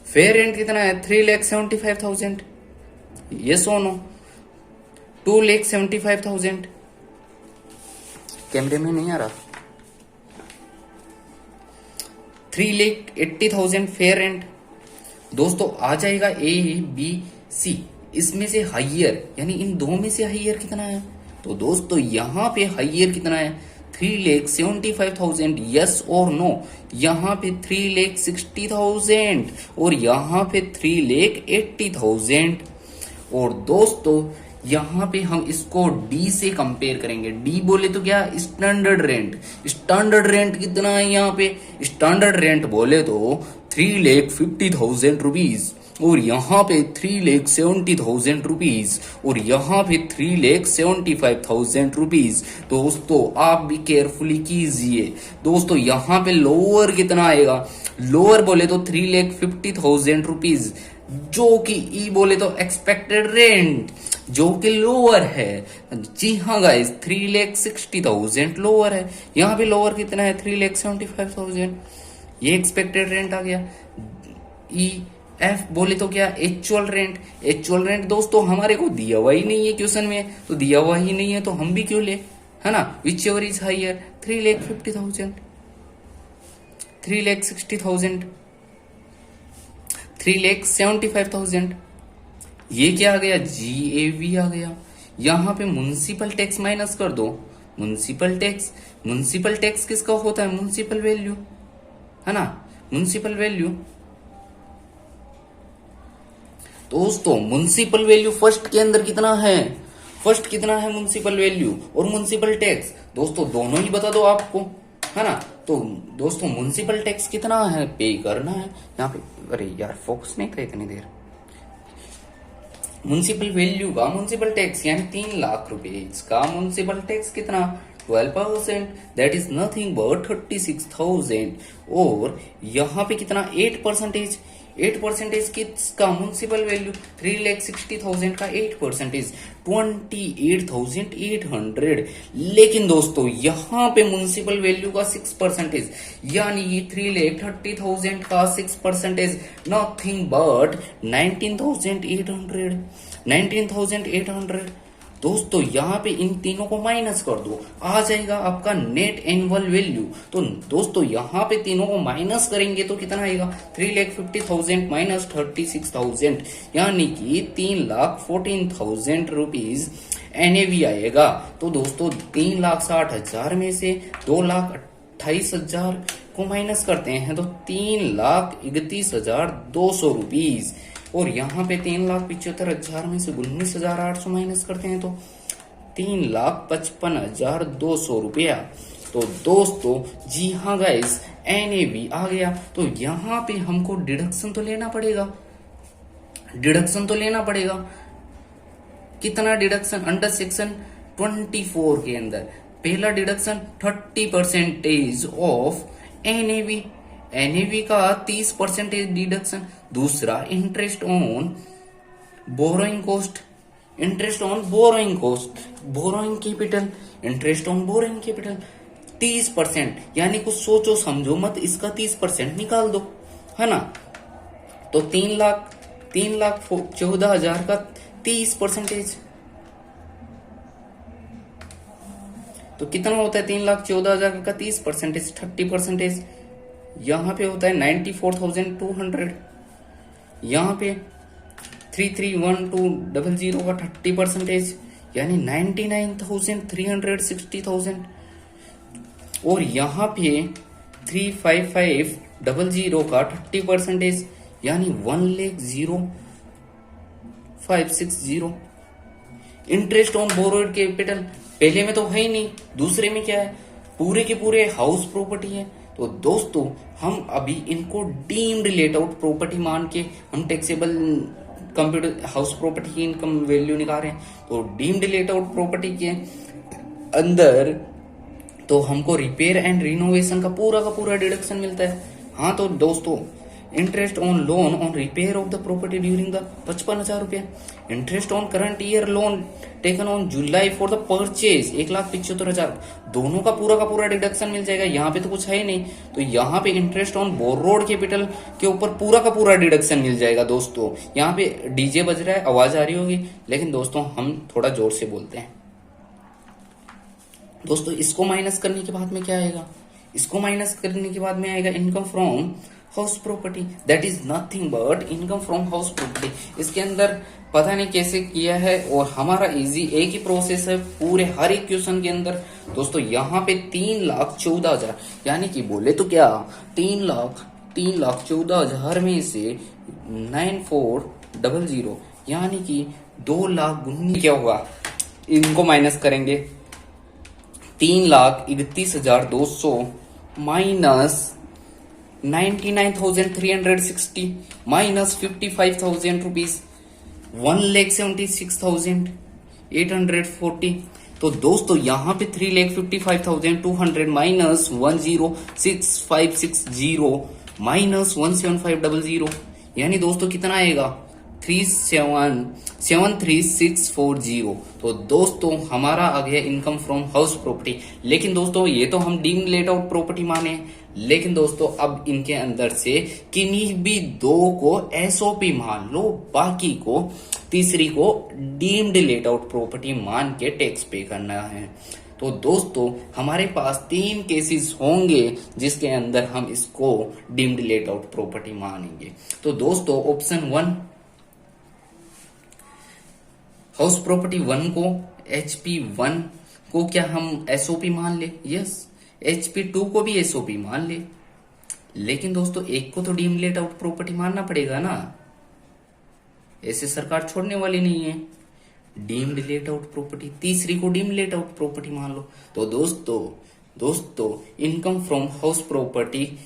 फेयर रेंट कितना है? 3,75,000। यस और नो? 2,75,000। कैमरे में नहीं आ रहा। 3,80,000 फेयर रेंट। दोस्तों आ जाएगा ABC, इसमें से हाइयर यानी इन दो में से हाइयर कितना है? तो दोस्तों यहाँ पे हाइयर कितना है? 3,75,000। यस और नो? यहाँ पे 3,60,000 और यहाँ पे 3,80,000। और दोस्तों यहाँ पे हम इसको डी से कंपेयर करेंगे। डी बोले तो क्या? Standard rent. स्टैंडर्ड रेंट कितना है यहाँ पे? स्टैंडर्ड रेंट बोले तो 3,50,000 रुपीज, और यहाँ पे 3,70,000 रुपीज, और यहाँ पे 3,75,000 रुपीज। दोस्तों आप भी केयरफुली कीजिए। दोस्तों यहाँ पे लोअर कितना आएगा? लोअर बोले तो 3,50,000 रुपीज, जो कि ई बोले तो एक्सपेक्टेड रेंट जो कि लोअर है। जी हाँ गाइस, 3,60,000 लोअर है। यहाँ पे लोअर कितना है? 3,75,000। ये एक्सपेक्टेड रेंट आ गया। ई एफ बोले तो क्या? Actual rent. एक्चुअल रेंट दोस्तों हमारे को दिया हुआ ही नहीं है क्वेश्चन में, तो दिया हुआ ही नहीं है तो हम भी क्यों ले, है ना? Which ever is higher? 3,50,000, 3,60,000, 3,75,000। ये क्या आ गया? GAV आ गया। यहाँ पे म्युनिसिपल टैक्स माइनस कर दो। म्युनिसिपल टैक्स किसका होता है? म्युनिसिपल वैल्यू, है ना? Municipal value. दोस्तों म्युनिसिपल वैल्यू फर्स्ट के अंदर कितना है? फर्स्ट कितना है म्युनिसिपल वैल्यू और म्युनिसिपल टैक्स? दोस्तों दोनों ही बता दो आपको, है ना? तो दोस्तों म्युनिसिपल टैक्स कितना है? पे करना है यहाँ पे। अरे यार फोकस नहीं था इतनी देर। म्युनिसिपल वैल्यू का म्युनिसिपल टैक्स यानी 3,00,000 रुपीज का म्युनिसिपल टैक्स कितना? 12%, दैट इज नथिंग बट 36,000। और यहाँ पे कितना? 8%। 8% किसका? म्युनिसिपल वैल्यू 3,60,000 का 8% 28,800। लेकिन दोस्तों यहाँ पे म्युनिसिपल वैल्यू का 6%, यानी ये 3,30,000 का 6% नथिंग बट 19,800। 19,800 दोस्तों यहाँ पे इन तीनों को माइनस कर दो, आ जाएगा आपका नेट एनुअल वैल्यू। तो दोस्तों यहाँ पे तीनों को माइनस करेंगे तो कितना आएगा? 3,50,000 माइनस 36,000, यानी कि 3,14,000 रुपीज एनएवी आएगा। तो दोस्तों 3,60,000 में से 2,28,000 को माइनस करते हैं तो 3,31,200 रुपीज, और यहाँ पे 3,75,000 में से 19,800 माइनस करते हैं तो 3,55,200 रुपया। तो दोस्तों जी हाँ गाइस, एनएवी आ गया। तो यहाँ पे हमको डिडक्शन तो लेना पड़ेगा, डिडक्शन तो लेना पड़ेगा। कितना डिडक्शन? अंडर सेक्शन 24 के अंदर पहला डिडक्शन 30% ऑफ एनएवी, एनएवी का 30% डिडक्शन। दूसरा interest on borrowing cost, interest on borrowing cost, borrowing capital, interest on borrowing capital 30%, यानी कुछ सोचो समझो मत, इसका 30% निकाल दो, है ना। तो 3,14,000 का 30%, तो कितना होता है? 3,14,000 का 30% 30%, यहाँ पे होता है 94,200। यहाँ पे 3,31,200 का 30%, यानी 99,360,000। और यहाँ पे 3,55,000 का 30%, यानी 1,05,60,000। इंटरेस्ट ऑन बोरोड कैपिटल पहले में तो है ही नहीं, दूसरे में क्या है? पूरे के पूरे हाउस प्रॉपर्टी है। तो दोस्तों हम अभी इनको डीम्ड लेट आउट प्रॉपर्टी मान के हम टैक्सेबल कंप्यूटर हाउस प्रॉपर्टी की इनकम वैल्यू निकाल रहे हैं। तो डीम्ड लेट आउट प्रॉपर्टी के अंदर तो हमको रिपेयर एंड रिनोवेशन का पूरा डिडक्शन मिलता है। हाँ तो दोस्तों interest on loan on repair of the property during the 55,000 रुपया। Interest on current year loan taken on July for the purchase 1,75,000, दोनों का पूरा डिडक्शन मिल जाएगा। यहाँ पे तो कुछ है ही नहीं, तो यहाँ पे इंटरेस्ट ऑन बोरोड कैपिटल के ऊपर पूरा डिडक्शन मिल जाएगा। दोस्तों यहाँ पे डीजे बज रहा है, आवाज आ रही होगी, लेकिन दोस्तों हम थोड़ा जोर से बोलते हैं। दोस्तों इसको माइनस करने के बाद में क्या आएगा? इसको माइनस करने के बाद में आएगा income from house property, that is nothing but income from house property. इसके अंदर पता नहीं कैसे किया है, और हमारा इजी एक ही प्रोसेस है पूरे हर एक क्वेश्चन के अंदर। दोस्तों यहाँ पे 3,14,000, यानी कि बोले तो क्या 3,14,000 में से 9,400, यानी कि 2,19,000 क्या होगा? इनको माइनस करेंगे, 3,31,200 माइनस 99,360 माइनस 55,000 रुपीज 1,76,840। तो दोस्तों यहाँ पे 3,55,200 माइनस 1,06,560 माइनस 1,75,000, यानी दोस्तों कितना आएगा? 3,73,640। तो दोस्तों हमारा आ गया इनकम फ्रॉम हाउस प्रॉपर्टी। लेकिन दोस्तों ये तो हम डीम्ड लेट आउट प्रॉपर्टी माने, लेकिन दोस्तों अब इनके अंदर से किन्हीं भी दो को एसओपी मान लो, बाकी को तीसरी को डीम्ड लेट आउट प्रॉपर्टी मान के टैक्स पे करना है। तो दोस्तों हमारे पास 3 केसेस होंगे जिसके अंदर हम इसको डीम्ड लेट आउट प्रॉपर्टी मानेंगे। तो दोस्तों ऑप्शन 1 हाउस प्रॉपर्टी 1 को HP1 को क्या हम एसओपी मान ले? यस। HP2 को भी एसओपी मान ले, लेकिन दोस्तों एक को तो डीम्ड लेट आउट प्रॉपर्टी मानना पड़ेगा ना, ऐसे सरकार छोड़ने वाली नहीं है। डीम्ड लेट आउट प्रॉपर्टी, तीसरी को डीम्ड लेट आउट प्रॉपर्टी मान लो। तो दोस्तों income from house property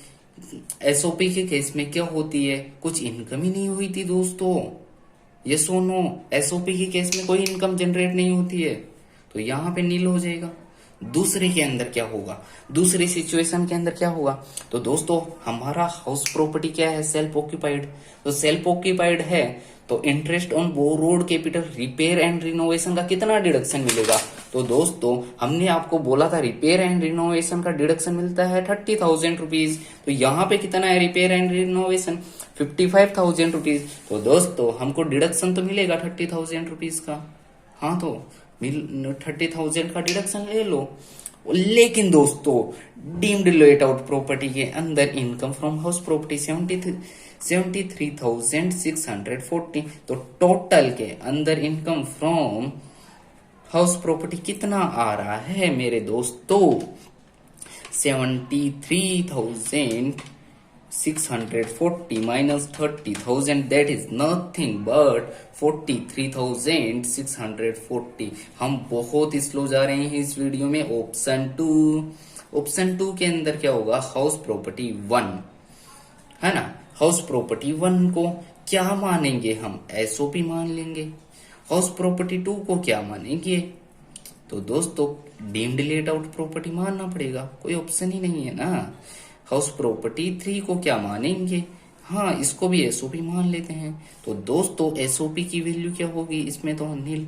SOP के केस में क्या होती है? कुछ इनकम ही नहीं हुई थी दोस्तों। ये सोनो एसओपी के केस में कोई इनकम जनरेट नहीं होती है, तो यहाँ पे नील हो जाएगा। दूसरे के अंदर क्या होगा, दूसरी सिचुएशन के अंदर क्या होगा। तो दोस्तों हमारा हाउस प्रॉपर्टी क्या है, सेल्फ ऑक्यूपाइड। तो सेल्फ ऑक्यूपाइड है तो interest on borrowed capital repair and renovation का कितना डिडक्शन मिलेगा। तो दोस्तों हमने आपको बोला था रिपेयर एंड रिनोवेशन का डिडक्शन मिलता है 30,000 रुपीज। तो यहाँ पे कितना है रिपेयर एंड रिनोवेशन, 55,000 रुपीज। तो दोस्तों हमको डिडक्शन तो मिलेगा 30,000 रुपीज का। हाँ तो 30,000 का डिडक्शन ले लो। लेकिन दोस्तों डीम्ड लेट आउट प्रॉपर्टी के अंदर इनकम फ्रॉम हाउस प्रॉपर्टी 73,640। तो टोटल के अंदर इनकम फ्रॉम हाउस प्रॉपर्टी कितना आ रहा है मेरे दोस्तों, 73,640 minus 30,000, that is nothing but 43,640। हम बहुत स्लो जा रहे हैं इस वीडियो में। ऑप्शन टू के अंदर क्या होगा, हाउस प्रॉपर्टी 1 है ना। हाउस प्रॉपर्टी 1 को क्या मानेंगे हम, एसओपी मान लेंगे। हाउस प्रॉपर्टी 2 को क्या मानेंगे, तो दोस्तों डीम्ड लेट आउट प्रॉपर्टी मानना पड़ेगा, कोई ऑप्शन ही नहीं है ना। हाउस प्रॉपर्टी 3 को क्या मानेंगे, हाँ इसको भी एसओपी मान लेते हैं। तो दोस्तों एसओपी की वैल्यू क्या होगी इसमें, तो नील।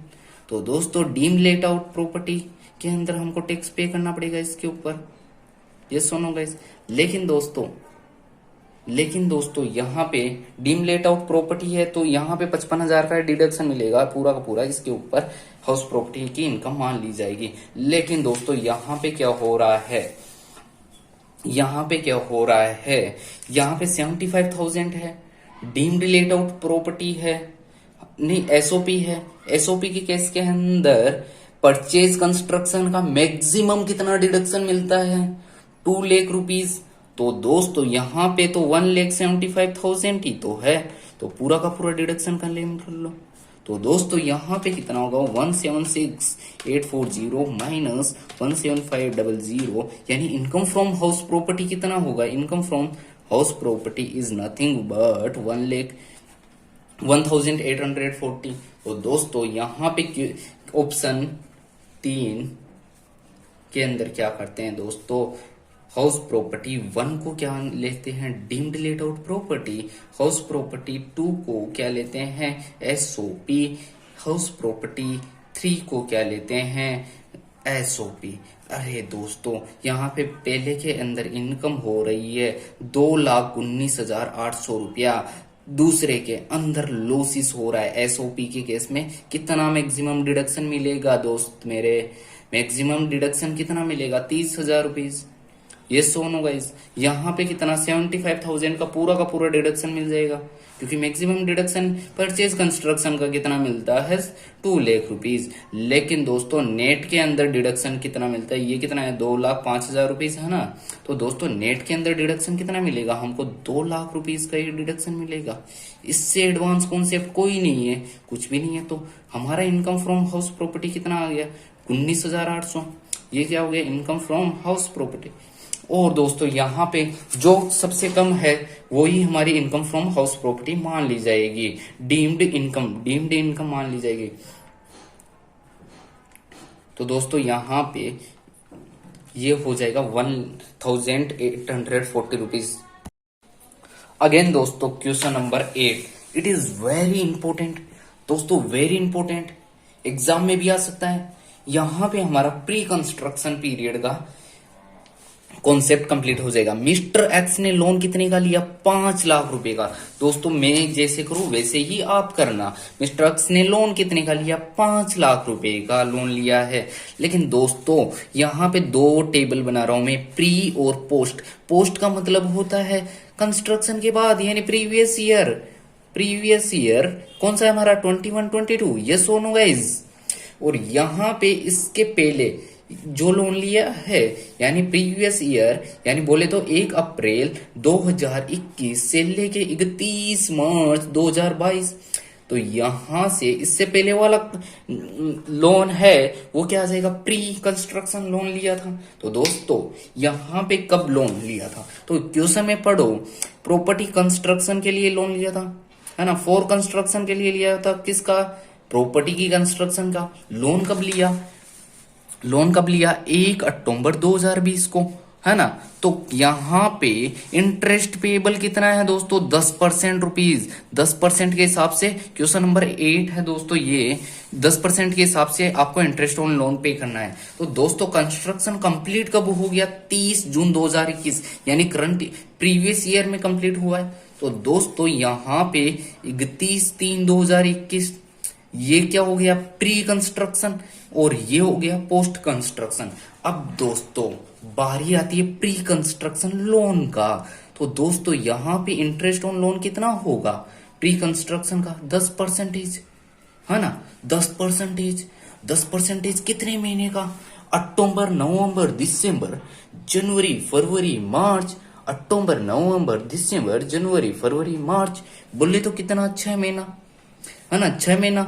तो दोस्तों डीम्ड लेट आउट प्रॉपर्टी के अंदर हमको टैक्स पे करना पड़ेगा इसके ऊपर, ये सुनो गाइस। लेकिन दोस्तों यहाँ पे डीम लेट आउट प्रॉपर्टी है तो यहाँ पे 55,000 का डिडक्शन मिलेगा पूरा का पूरा, इसके ऊपर हाउस प्रॉपर्टी की इनकम मान ली जाएगी। लेकिन दोस्तों यहाँ पे क्या हो रहा है, यहाँ पे 75,000 है, डीम्ड लेट आउट प्रॉपर्टी है, नहीं एसओपी है। एसओपी के केस के अंदर परचेज कंस्ट्रक्शन का मैक्सिमम कितना डिडक्शन मिलता है, 2 लाख रुपीज। तो दोस्तों यहाँ पे तो 1,75,000 ही तो है, तो पूरा का पूरा डिडक्शन का लेम कर लो। तो दोस्तों यहाँ पे कितना होगा, 176,840 माइनस 17500, यानी इनकम फ्रॉम हाउस प्रॉपर्टी कितना होगा, income from house property is nothing but 1,0840। तो दोस्तों यहाँ पे ऑप्शन 3 के अंदर क्या करते हैं दोस्तों, हाउस प्रॉपर्टी 1 को क्या लेते हैं, deemed let out property. House property 2 को क्या लेते हैं, एसओपी। हाउस प्रॉपर्टी 3 को क्या लेते हैं, एसओपी। अरे दोस्तों यहाँ पे पहले के अंदर इनकम हो रही है 2,19,800 रुपया, दूसरे के अंदर लॉसिस हो रहा है। एसओपी के केस में कितना मैक्सिमम डिडक्शन मिलेगा दोस्त मेरे, मैक्सिमम डिडक्शन कितना मिलेगा, 30,000 रुपीज। ये सोनो गाइस यहाँ पे कितना 75,000 का पूरा डिडक्शन मिल जाएगा, क्योंकि मैक्सिमम डिडक्शन परचेज कंस्ट्रक्शन का कितना मिलता है, 2 लाख रुपीज। लेकिन दोस्तों नेट के अंदर डिडक्शन कितना मिलता है, ये कितना है, 2,05,000 रुपीज है ना। तो दोस्तों नेट के अंदर डिडक्शन कितना मिलेगा हमको, 2 लाख रुपीज का ये डिडक्शन मिलेगा। इससे एडवांस कॉन्सेप्ट कोई नहीं है, कुछ भी नहीं है। तो हमारा इनकम फ्रॉम हाउस प्रॉपर्टी कितना आ गया, 19,800। ये क्या हो गया, इनकम फ्रॉम हाउस प्रॉपर्टी। और दोस्तों यहाँ पे जो सबसे कम है वही हमारी इनकम फ्रॉम हाउस प्रॉपर्टी मान ली जाएगी, डीम्ड इनकम मान ली जाएगी। तो दोस्तों यहाँ पे ये हो जाएगा 1,840 रुपीज। अगेन दोस्तों question number 8, it is very important दोस्तों, वेरी इंपॉर्टेंट, एग्जाम में भी आ सकता है। यहाँ पे हमारा प्री कंस्ट्रक्शन पीरियड का कॉन्सेप्ट कंप्लीट हो जाएगा। मिस्टर एक्स ने लोन कितने का लिया, 5 लाख रुपए का। दोस्तों मैं जैसे करूं वैसे ही आप करना। मिस्टर एक्स ने लोन कितने का लिया, 5 लाख रुपए का लोन लिया है। लेकिन दोस्तों यहाँ पे 2 टेबल बना रहा हूं मैं, प्री और पोस्ट। पोस्ट का मतलब होता है कंस्ट्रक्शन के बाद, यानी प्रीवियस ईयर कौन सा है हमारा, 21-22, ये सोनो गाइज। और यहाँ पे इसके पहले जो लोन लिया है यानी प्रीवियस ईयर, यानी बोले तो 1 अप्रैल 2021 से लेके 31 मार्च 2022। तो यहां से इससे पहले वाला लोन है वो क्या आ जाएगा, प्री कंस्ट्रक्शन लोन लिया था। तो दोस्तों यहाँ पे कब लोन लिया था, तो क्वेश्चन में पढ़ो, प्रॉपर्टी कंस्ट्रक्शन के लिए लोन लिया था है ना, फॉर कंस्ट्रक्शन के लिए लिया था, किसका, प्रॉपर्टी की कंस्ट्रक्शन का। लोन कब लिया, लोन कब लिया? 1 अक्टूबर 2020 को, है ना। तो यहाँ पे इंटरेस्ट पेएबल कितना है दोस्तों? 10% रुपीज। 10% के हिसाब से क्वेश्चन नंबर 8 है दोस्तों ये। 10% के हिसाब से आपको इंटरेस्ट ऑन लोन पे करना है। तो दोस्तों कंस्ट्रक्शन कंप्लीट कब हो गया? 30 जून 2021, यानी करंट प्रीवियस ईयर में कंप्लीट हुआ है। तो दोस्तों यहाँ पे 31/3/2021 ये क्या हो गया? प्री कंस्ट्रक्शन, और ये हो गया पोस्ट कंस्ट्रक्शन। अब दोस्तों बारी आती है प्री कंस्ट्रक्शन लोन का। तो दोस्तों यहाँ पे इंटरेस्ट ऑन लोन कितना होगा प्री कंस्ट्रक्शन का? 10%, है ना। 10%, 10% कितने महीने का? अक्टूबर, नवंबर, दिसंबर, जनवरी, फरवरी, मार्च। अक्टूबर, नवंबर, दिसंबर, जनवरी, फरवरी, मार्च, बोले तो कितना? 6 महीना, है ना। 6 महीना,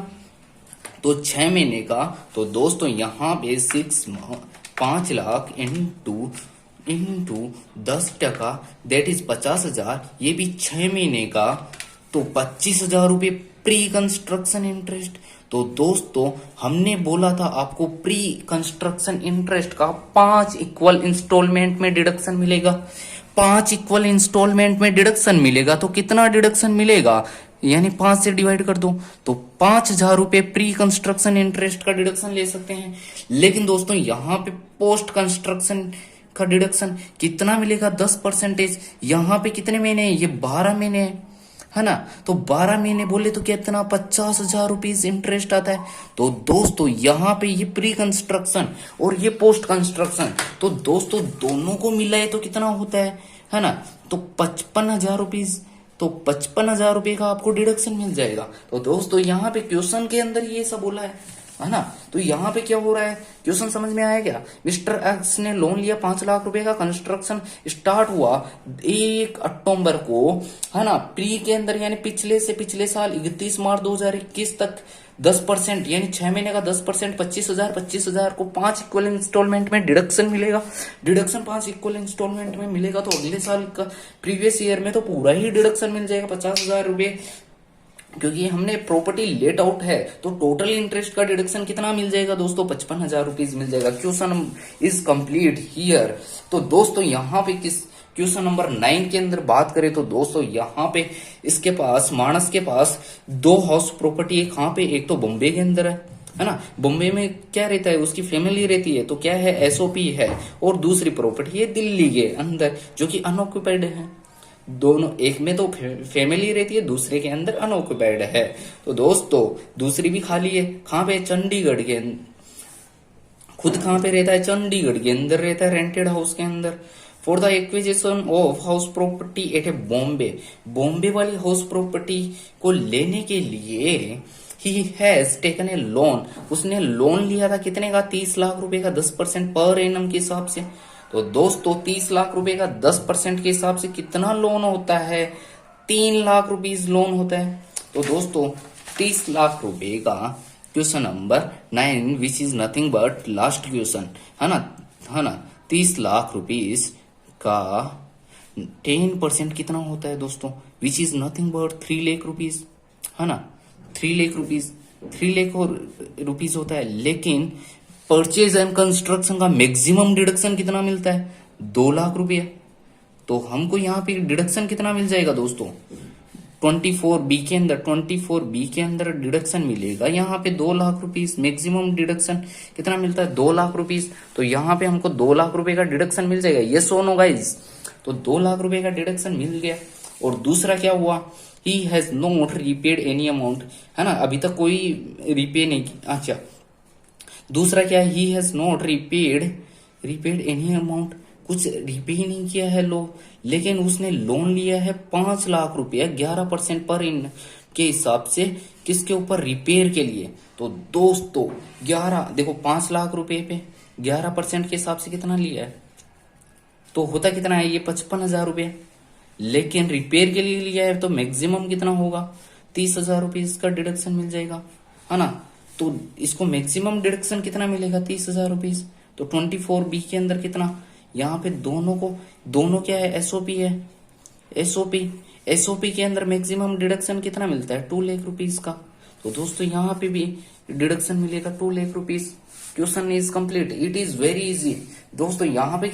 तो 6 महीने का। तो दोस्तों यहाँ पे 5 लाख इंटू 10%, दैट इज 50,000। ये भी 6 महीने का, तो 25,000 रुपये प्री कंस्ट्रक्शन इंटरेस्ट। तो दोस्तों हमने बोला था आपको प्री कंस्ट्रक्शन इंटरेस्ट का 5 इक्वल इंस्टॉलमेंट में डिडक्शन मिलेगा। 5 इक्वल इंस्टॉलमेंट में डिडक्शन मिलेगा, तो कितना डिडक्शन मिलेगा? यानी 5 से डिवाइड कर दो, तो 5,000 रुपये प्री कंस्ट्रक्शन इंटरेस्ट का डिडक्शन ले सकते हैं। लेकिन दोस्तों यहाँ पे पोस्ट कंस्ट्रक्शन का डिडक्शन कितना मिलेगा? 10%। यहाँ पे कितने महीने हैं? ये 12 महीने है ना। तो 12 महीने बोले तो कितना? 50,000 रुपीज इंटरेस्ट आता है। तो दोस्तों यहाँ पे ये प्री कंस्ट्रक्शन और ये पोस्ट कंस्ट्रक्शन, तो दोस्तों दोनों को मिला है तो कितना होता है ना। तो 55,000 रुपीज, तो 55,000 रुपये का आपको डिडक्शन मिल जाएगा। तो दोस्तों यहाँ पे क्वेश्चन के अंदर ये सब बोला है ना। तो यहाँ पे क्या हो रहा है? क्वेश्चन समझ में आया क्या? मिस्टर एक्स ने लोन लिया 5 लाख रुपए का। कंस्ट्रक्शन स्टार्ट हुआ 1 अक्टूबर को, है ना। प्री के अंदर यानी पिछले से पिछले साल 31 मार्च 2021 तक 10%, यानी 6 महीने का 10%, 25,000 को 5 इक्वल इंस्टॉलमेंट में डिडक्शन मिलेगा। डिडक्शन 5 इक्वल इंस्टॉलमेंट में मिलेगा, तो अगले साल का प्रीवियस ईयर में तो पूरा ही डिडक्शन मिल जाएगा 50,000 रुपये, क्योंकि हमने प्रॉपर्टी लेट आउट है। तो टोटल इंटरेस्ट का डिडक्शन कितना मिल जाएगा दोस्तों? 55,000 रुपीज मिल जाएगा। Question is complete here. तो दोस्तों यहाँ पे क्वेश्चन नंबर 9 के अंदर बात करें तो दोस्तों यहाँ पे इसके पास, मानस के पास 2 हाउस प्रॉपर्टी है। कहाँ पे? एक तो बॉम्बे के अंदर है ना। बॉम्बे में क्या रहता है? उसकी फैमिली रहती है, तो क्या है? एसओपी है। और दूसरी प्रॉपर्टी है दिल्ली के अंदर जो कि अनऑक्यूपाइड है। दोनों, एक में तो फैमिली रहती है, दूसरे के अंदर अनऑक्यूपाइड है। तो दोस्तों दूसरी भी खाली है। कहाँ पे? चंडीगढ़ के खुद कहाँ पे रहता है? चंडीगढ़ के अंदर रहता है, रेंटेड हाउस के अंदर। For the acquisition of house property at a Bombay, Bombay वाली हाउस प्रॉपर्टी को लेने के लिए ही हैज टेकन ए लोन, उसने लोन लिया था कितने का? 30 लाख रुपए का, 10% पर एनम के हिसाब से। तो दोस्तों 30 लाख रुपए का 10% के हिसाब से कितना लोन होता है? 3 लाख रुपीज लोन होता है। तो दोस्तों 30 लाख रुपए का question number 9 which is nothing but last question, है ना। 30 लाख रुपीज का 10% कितना होता है दोस्तों? Which is nothing but 3 lakh rupees, है ना। 3 लाख रुपीज होता है। लेकिन परचेज एंड कंस्ट्रक्शन का मैक्सिमम डिडक्शन कितना मिलता है? 2 लाख रुपये। तो हमको यहाँ पे डिडक्शन कितना मिल जाएगा दोस्तों? 24B के अंदर डिडक्शन मिलेगा यहाँ पे 2 लाख रुपीज। मैक्सिमम डिडक्शन कितना मिलता है? 2 लाख रुपीज। तो यहाँ पे हमको 2 लाख रुपए का डिडक्शन मिल जाएगा। ये सोनो गाइज, तो 2 लाख रुपए का डिडक्शन मिल गया। और दूसरा क्या हुआ? He has not repaid any amount, है ना। अभी तक कोई रीपे नहीं। अच्छा, दूसरा क्या है? He has not repaid any amount, कुछ रीपे ही नहीं किया है लोग, लेकिन उसने लोन लिया है 5 लाख रुपया 11% पर इन के हिसाब से, किसके ऊपर? रिपेयर के लिए। तो दोस्तों 11 देखो 5 लाख रुपए पे 11% के हिसाब से कितना लिया है? तो होता कितना है? ये 55,000 रुपये। लेकिन रिपेयर के लिए लिया है तो मैक्सिमम कितना होगा? 30,000 रुपये इसका डिडक्शन मिल जाएगा, है ना। तो इसको मैक्सिमम डिडक्शन कितना मिलेगा? 30,000 रुपीज। तो 24B के अंदर कितना? यहाँ पे दोनों क्या है? एसओपी है। एसओपी के अंदर मैक्सिमम डिडक्शन कितना मिलता है? 2 लाख रुपीज का। तो दोस्तों यहाँ पे भी डिडक्शन मिलेगा 2 lakh rupees. Question is complete, it is very easy. दोस्तों यहाँ पे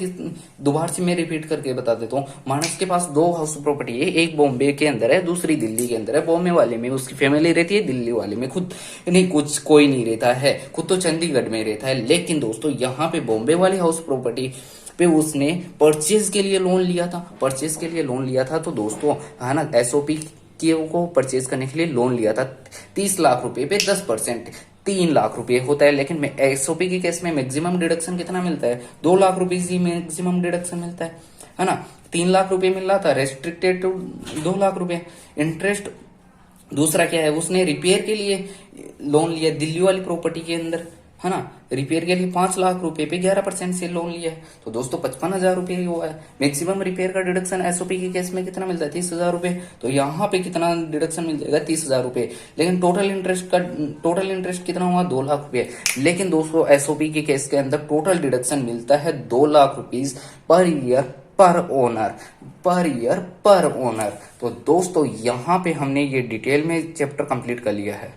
दोबारा से मैं रिपीट करके बता देता हूँ। मानस के पास 2 हाउस प्रॉपर्टी है, एक बॉम्बे के अंदर है, दूसरी दिल्ली के अंदर है। बॉम्बे वाले में उसकी फैमिली रहती है, दिल्ली वाले में खुद नहीं कुछ कोई नहीं रहता है, खुद तो चंडीगढ़ में रहता है। लेकिन दोस्तों यहाँ पे बॉम्बे वाली हाउस प्रॉपर्टी पे उसने परचेज के लिए लोन लिया था, परचेज के लिए लोन लिया था। तो दोस्तों है ना, एसओपी को परचेज करने के लिए लोन लिया था 30 लाख रुपए पे 10%, 3 लाख रुपए होता है। लेकिन एसओपी के केस में मैक्सिमम डिडक्शन कितना मिलता है? 2 लाख रुपए की मैक्सिमम डिडक्शन मिलता है ना। 3 लाख रुपए मिल रहा था, रेस्ट्रिक्टेड टू 2 लाख रुपए। इंटरेस्ट दूसरा क्या है, उसने रिपेयर के लिए लोन लिया दिल्ली वाली प्रॉपर्टी के अंदर, है ना। रिपेयर के लिए 5 लाख रुपए पे 11% से लोन लिया है। तो दोस्तों 55,000 रुपए ही हुआ है। मैक्सिमम रिपेयर का डिडक्शन एसओपी के केस में कितना मिलता है? 30,000 रुपए। तो यहाँ पे कितना डिडक्शन मिल जाएगा? 30,000 रुपए। लेकिन टोटल इंटरेस्ट कितना हुआ? 2 लाख रुपए। लेकिन दोस्तों एसओपी के केस के अंदर टोटल डिडक्शन मिलता है 2 लाख रुपीज पर ईयर पर ओनर। तो दोस्तों यहाँ पे हमने ये डिटेल में चैप्टर कंप्लीट कर लिया है।